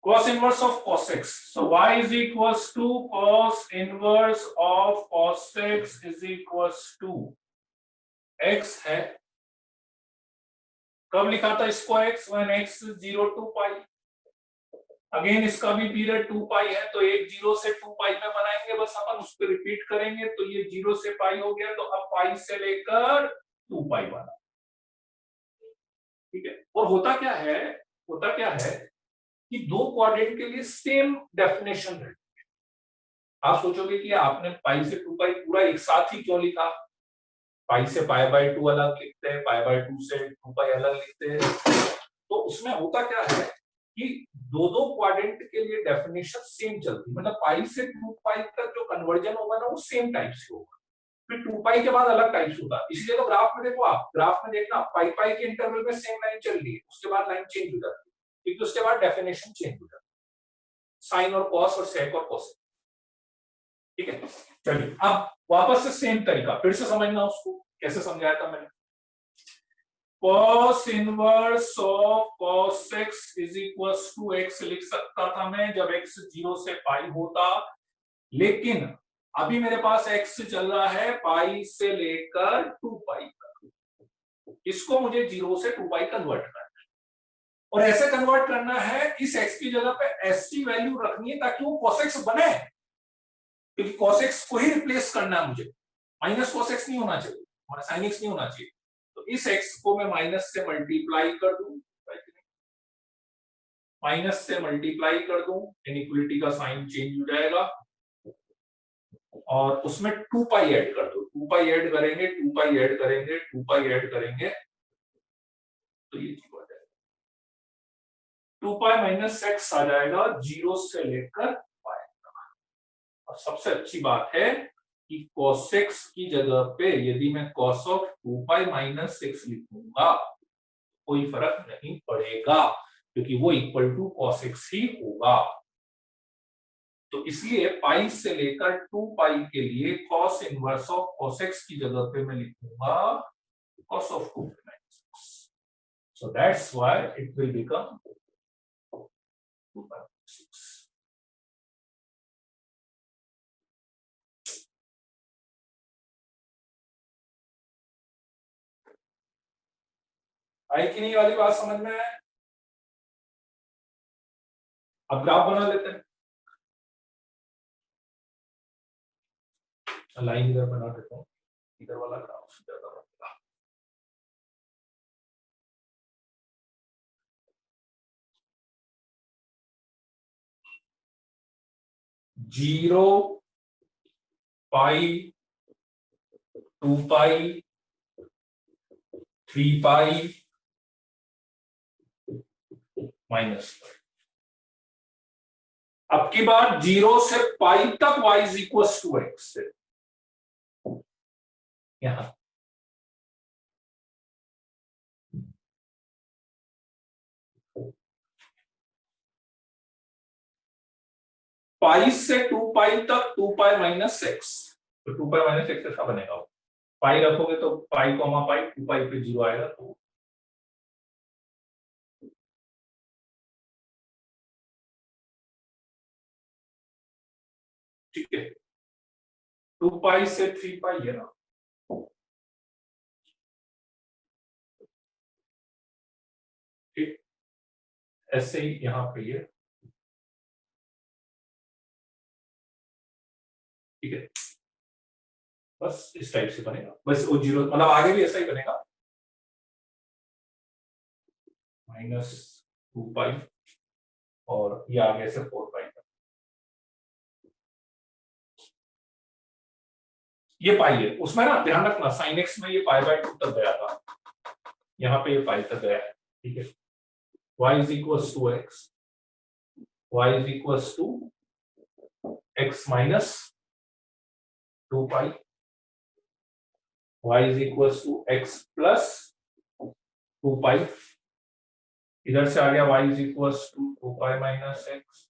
Cos inverse of cos x. So y is equals to cos inverse of cos x is equals to x है, कब लिखा था इसको x, when x 0 to pi, again इसका भी पीरियड 2 पाई है, तो एक 0 से 2 पाई में बनाएंगे, बस अपन उस पर रिपीट करेंगे, तो ये 0 से पाई हो गया, तो अब पाई से लेकर 2 पाई बना। ठीक है, और होता क्या है कि दो क्वाड्रेंट के लिए सेम डेफिनेशन है। आप सोचोगे कि आपने पाई से 2 पाई पूरा एक साथ ही क्यों लिखा, पाई से पाई बाय 2 अलग लिखते हैं, पाई बाय 2 से 2 पाई अलग लिखते हैं, तो उसमें होता क्या है कि दो दो क्वाड्रेंट के लिए डेफिनेशन सेम चलती है, मतलब पाई से 2 पाई तक जो कन्वर्जन होगा ना वो सेम टाइप से होगा, फिर 2 पाई के बाद अलग टाइप से होगा, इसलिए तो ग्राफ में देखो, आप ग्राफ में देखना पाई पाई के इंटरवल में सेम लाइन चल रही है, उसके बाद लाइन चेंज हो जाती है, क्योंकि उसके बाद डेफिनेशन चेंज हो जाती है, साइन और कॉस और सेक और कोसेक। ठीक है, चलिए अब वापस से सेम तरीका फिर से समझना, उसको कैसे समझाया था मैंने। cos inverse of cos x is equals to x लिख सकता था मैं जब x 0 से पाई होता, लेकिन अभी मेरे पास x चल रहा है पाई से लेकर 2 पाई तक, इसको मुझे 0 से 2 पाई कन्वर्ट करना है, और ऐसे कन्वर्ट करना है इस x की जगह पे ऐसी वैल्यू रखनी है ताकि वो cos x बने, क्योंकि cos x को ही रिप्लेस करना है मुझे, माइनस cos x नहीं होना चाहिए, sin x नहीं होना चाहिए, तो इस x को मैं माइनस से मल्टीप्लाई कर दूं, माइनस से मल्टीप्लाई कर दूं, इनइक्वालिटी का साइन चेंज हो जाएगा, और उसमें 2 पाई ऐड कर दो, 2 पाई ऐड करेंगे, 2 पाई ऐड करेंगे, 2 पाई ऐड करेंगे, तो ये 0 आ जाएगा, 2 पाई माइनस एक्स आ जाएगा 0 से लेकर पाई। और सबसे अच्छी बात है कि cos x की जगह पे यदि मैं cos of 2 pi minus x लिखूंगा कोई फर्क नहीं पड़ेगा, क्योंकि वो इक्वल टू cos x ही होगा। तो इसलिए पाई से लेकर 2 पाई के लिए cos inverse of cos x की जगह पे मैं लिखूंगा cos of 2 minus x. So that's why it will become 2 by 6. आई कि नहीं वाली बात समझ में है? अब ग्राफ बना लेते हैं। लाइन इधर बना देता हूँ, इधर वाला ग्राफ ज्यादा बनेगा। Zero pi 2 pi 3 pi minus. अब की बार 0 से पाई तक y is equal to x से यहां पाई से 2 पाई तक 2 पाई माइनस एक्स। तो 2 पाई माइनस एक्स ऐसा बनेगा, पाई रखोगे तो पाई कॉमा पाई 2 पाई पे 0 आएगा। तो ठीक है, 2 पाई से 3 पाई है ना, ठीक, ऐसे ही यहां पे ये, ठीक है, बस इस टाइप से बनेगा। बस वो 0 मतलब आगे भी ऐसा ही बनेगा, माइनस 2 पाई और ये आगे से 4 पाई तक। ये पाई है, उसमें ना ध्यान रखना साइन एक्स में ये पाई बाय 2 तक गया था, यहाँ पे ये पाई तक गया है। ठीक है, y is equal to x, y is equal to x minus 2 pi, y is equal to x plus 2 pi, इधर से आ गया y is equal to 2 pi minus x,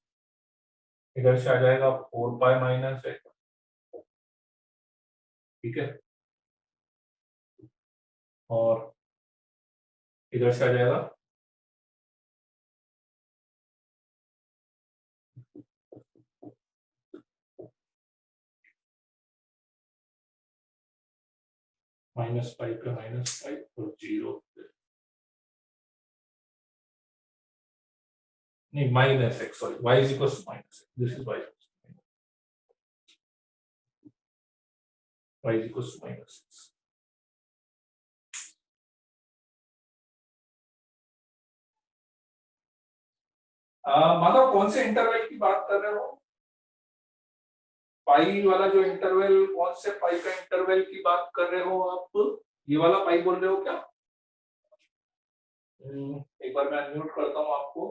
इधर से आ जाएगा 4 पाई माइनस एक्स। ठीक है, और इधर से आ जाएगा माइनस पाई पे माइनस पाई और 0 नहीं minus x, sorry y is equal to minus, this is y is equal to minus x. मतलब कौन से इंटरवल की बात कर रहे हो? पाई वाला जो इंटरवल, कौन से पाई का इंटरवल की बात कर रहे हो आप? ये वाला पाई बोल रहे हो क्या? एक बार मैं अनम्यूट करता हूं आपको।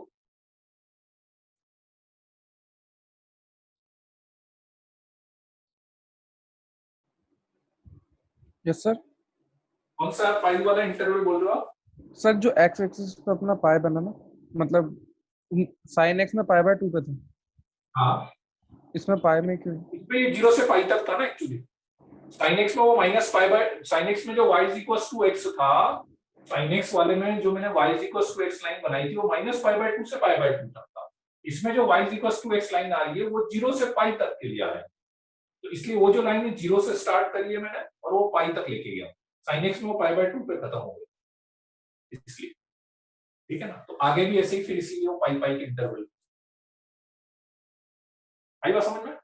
Yes sir. कौन सा पाई वाला इंटरवल बोल रहे हो आप? सर जो एक्स एक्सिस पे अपना पाई बना ना, मतलब साइन एक्स में पाई बाय 2 पे था, हाँ, इसमें पाई में क्यों? इसमें ये 0 से पाई तक था ना एक्चुअली। साइन एक्स में वो minus pi by, sine x में जो y is equal to x था, साइन एक्स वाले में जो मैंने y is equal to x line बनाई थी वो माइनस पाई बाय 2 से पाई बाय 2 तक था। इसमें जो y is equal to x line आ रही है वो 0 से पाई तक के लिए आ रहा है, तो इसलिए वो जो लाइन है 0 से स्टार्ट करी है मैंने और वो पाई तक लेके गया। साइन एक्स में वो पाई बाय 2 पे खत्म हो गया इसलिए। ठीक है ना, तो आगे भी ऐसे ही फिर इसीलिए वो पाई पाई के इंटरवल। आई बात समझ में?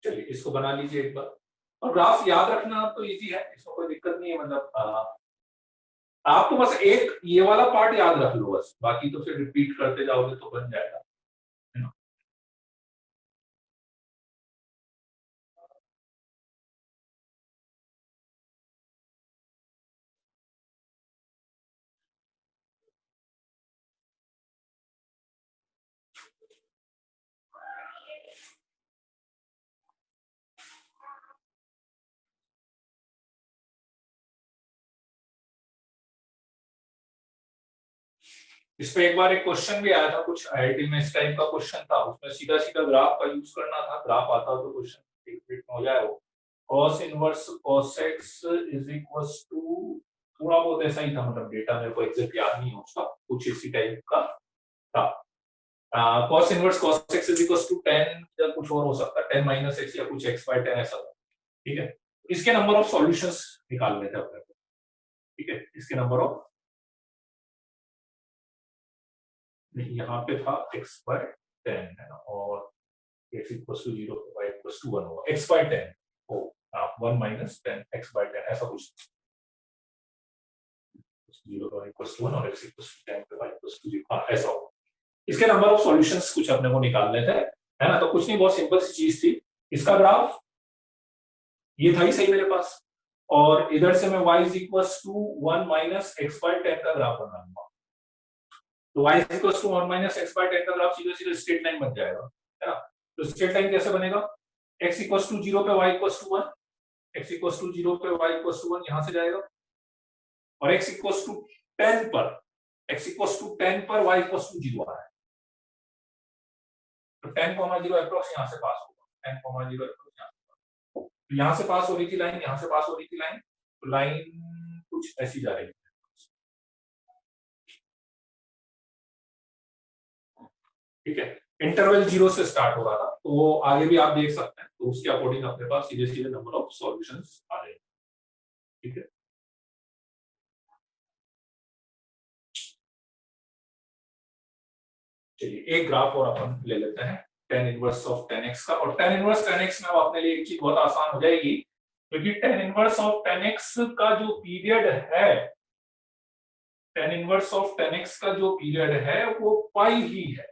चलिए इसको बना लीजिए एक बार, और ग्राफ याद रखना तो इजी है, इसमें कोई दिक्कत नहीं है। मतलब आप तो बस एक ये वाला पार्ट याद रख लो बस, बाकी तो फिर रिपीट करते जाओगे तो बन जाएगा, है ना। इस पे एक बार एक क्वेश्चन भी आया था कुछ आईआईटी में, इस टाइप का क्वेश्चन था, उसमें सीधा सीधा ग्राफ का यूज करना था, ग्राफ आता तो क्वेश्चन एक मिनट में हो जाए वो। cos inverse cos x is equals to, थोड़ा बहुत ऐसा ही था, मतलब डेटा मेरे को एग्जैक्ट याद नहीं है उसका, कुछ इसी टाइप का था। cos inverse cos x is equals to 10 या कुछ और हो सकता है, 10 माइनस x या कुछ x बाय 10 ऐसा था, ठीक है। इसके नंबर ऑफ सॉल्यूशंस निकालने थे अपने को, ठीक है। इसके नंबर ऑफ, नहीं यहाँ पे था x बाय 10 है ना, और x equals to 0 y equals to 1 होगा, x बाय 10 हो, 1 माइनस 10 x बाय 10 ऐसा कुछ, 0 y इक्वल्स टू 1 और x इक्वल्स टू 10 पे y इक्वल्स टू 0, हाँ ऐसा होगा। इसके नंबर ऑफ सॉल्यूशंस कुछ अपने को निकालने थे, है ना, तो कुछ नहीं, बहुत सिंपल सी चीज थी। इसका ग्राफ ये था ही सही मेरे पास, और इधर से मैं y is equals to 1 minus x by 10 का ग्राफ बनाऊंगा, तो y is equals to 1 minus x by 10 का ग्राफ सीधा सीधा स्ट्रेट लाइन बन जाएगा, है ना। तो स्ट्रेट लाइन कैसे बनेगा, x इक्वल्स टू 0 पे y equals to 1, x equals to 0 पे y इक्वल्स टू 1 यहां से जाएगा, और x इक्वल्स टू 10 पर, x इक्वल्स टू 10 पर y इक्वल्स टू 0 आ रहा है, तो 10,0 अप्रॉक्स यहां से पास होगा, 10,0 अप्रॉक्स यहां से, तो यहां से पास हो रही थी लाइन, यहां से पास हो रही थी लाइन, तो लाइन कुछ ऐसी जा रही है, ठीक है। इंटरवल 0 से स्टार्ट हो रहा था, तो वो आगे भी आप देख सकते हैं, तो उसके अकॉर्डिंग अपने पास सीधे सीधे नंबर ऑफ सॉल्यूशंस आ रहे हैं, ठीक है। चलिए एक ग्राफ और अपन ले लेते हैं tan inverse of tan x का, और tan इनवर्स tan x में अब अपने लिए एक चीज बहुत आसान हो जाएगी, क्योंकि tan inverse of tan x का जो पीरियड है, tan inverse of tan x का जो पीरियड है वो पाई ही है,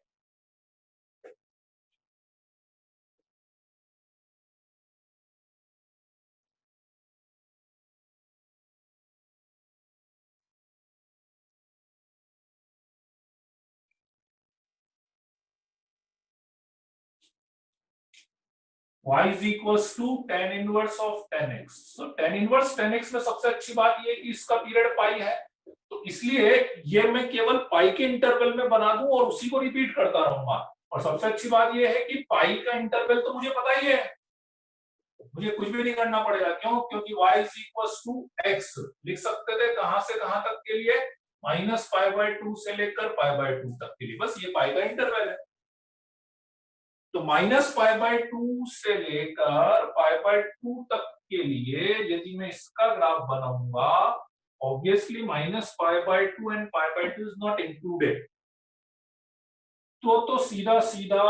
y is equals to tan inverse of tan x। so tan inverse tan x में सबसे अच्छी बात ये है कि इसका पीरियड पाई है, तो इसलिए ये मैं केवल पाई के इंटरवल में बना दूं और उसी को रिपीट करता रहूंगा, और सबसे अच्छी बात ये है कि पाई का इंटरवल तो मुझे पता ही है, मुझे कुछ भी नहीं करना पड़ेगा, क्यों, क्योंकि y is equals to x लिख सकते थे कहां से कहां तक के लिए, माइनस पाई बाय 2 से लेकर पाई बाय 2 तक के लिए, बस ये पाई का इंटरवल है, तो माइनस पाई बाय 2 से लेकर पाई बाय 2 तक के लिए यदि मैं इसका ग्राफ बनाऊंगा, obviously minus pi by 2 and pi by 2 is not included, तो सीधा सीधा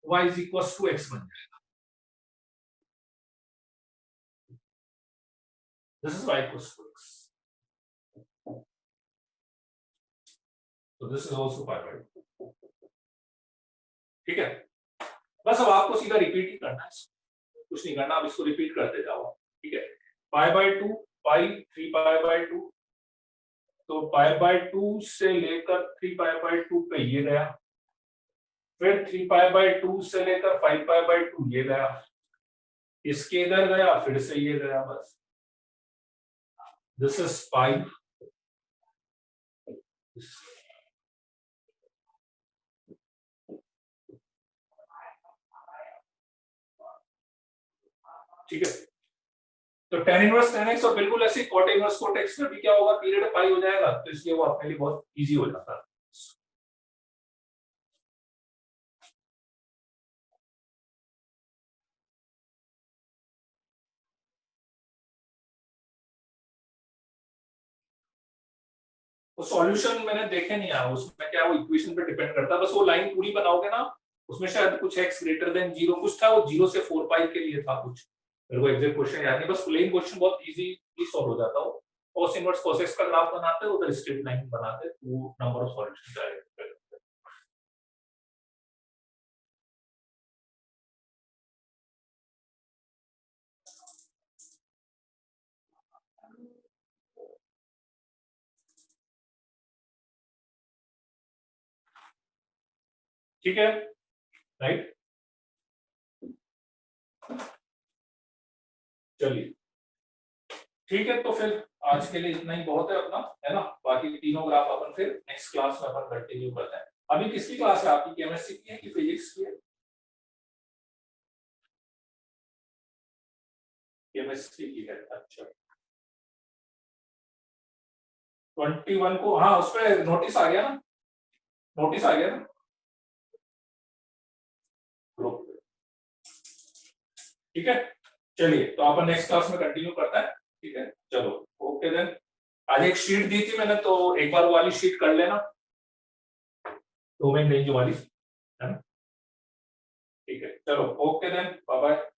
y is equals to x बन जाएगा, this is y equals to x, तो this is also pi by 2, ठीक है। बस अब आपको सीधा रिपीट ही करना है, कुछ नहीं करना, अब इसको रिपीट करते जाओ, ठीक है। पाई बाय 2, पाई 3 पाई बाय 2, तो पाई बाय 2 से लेकर 3 पाई बाय 2 पे ये गया, फिर 3 पाई बाय 2 से लेकर 5 पाई बाय 2 ये गया, इसके इधर गया, फिर से ये गया, बस दिस इज पाई, ठीक है। तो tan इनवर्स tan x और बिल्कुल ऐसे cot इनवर्स cot x में भी क्या होगा, पीरियड पाई हो जाएगा, तो इसलिए वो अपने लिए बहुत इजी हो जाता है, वो सॉल्यूशन मैंने देखे नहीं है, उसमें क्या वो इक्वेशन पे डिपेंड करता है, बस वो लाइन पूरी बनाओगे ना, उसमें शायद कुछ x ग्रेटर देन 0 कुछ था, वो 0 से 4 पाई के लिए था कुछ, मेरे को एग्जैक्ट क्वेश्चन याद नहीं, बस प्लेन क्वेश्चन बहुत इजीली सॉल्व हो जाता हो, cos इनवर्स cos x का ग्राफ बनाते हो, उधर स्ट्रेट लाइन बनाते, वो नंबर ऑफ सॉल्यूशन जाएगा, ठीक है, राइट। चलिए ठीक है, तो फिर आज के लिए इतना ही बहुत है अपना, है ना। बाकी तीनों ग्राफ अपन फिर नेक्स्ट क्लास में अपन कंटिन्यू करते हैं। अभी किसकी क्लास है आपकी, केमिस्ट्री की है कि फिजिक्स की है? केमिस्ट्री की है, अच्छा। 21 को, हाँ उस पर नोटिस आ गया ना, नोटिस आ गया ना ग्रुप पे। ठीक है, चलिए तो अपन नेक्स्ट क्लास में कंटिन्यू करते हैं। ठीक है, चलो, ओके देन। आज एक शीट दी थी मैंने, तो एक बार वो वाली शीट कर लेना, डोमेन रेंज वाली, है ना। ठीक है, चलो, ओके देन, बाय बाय।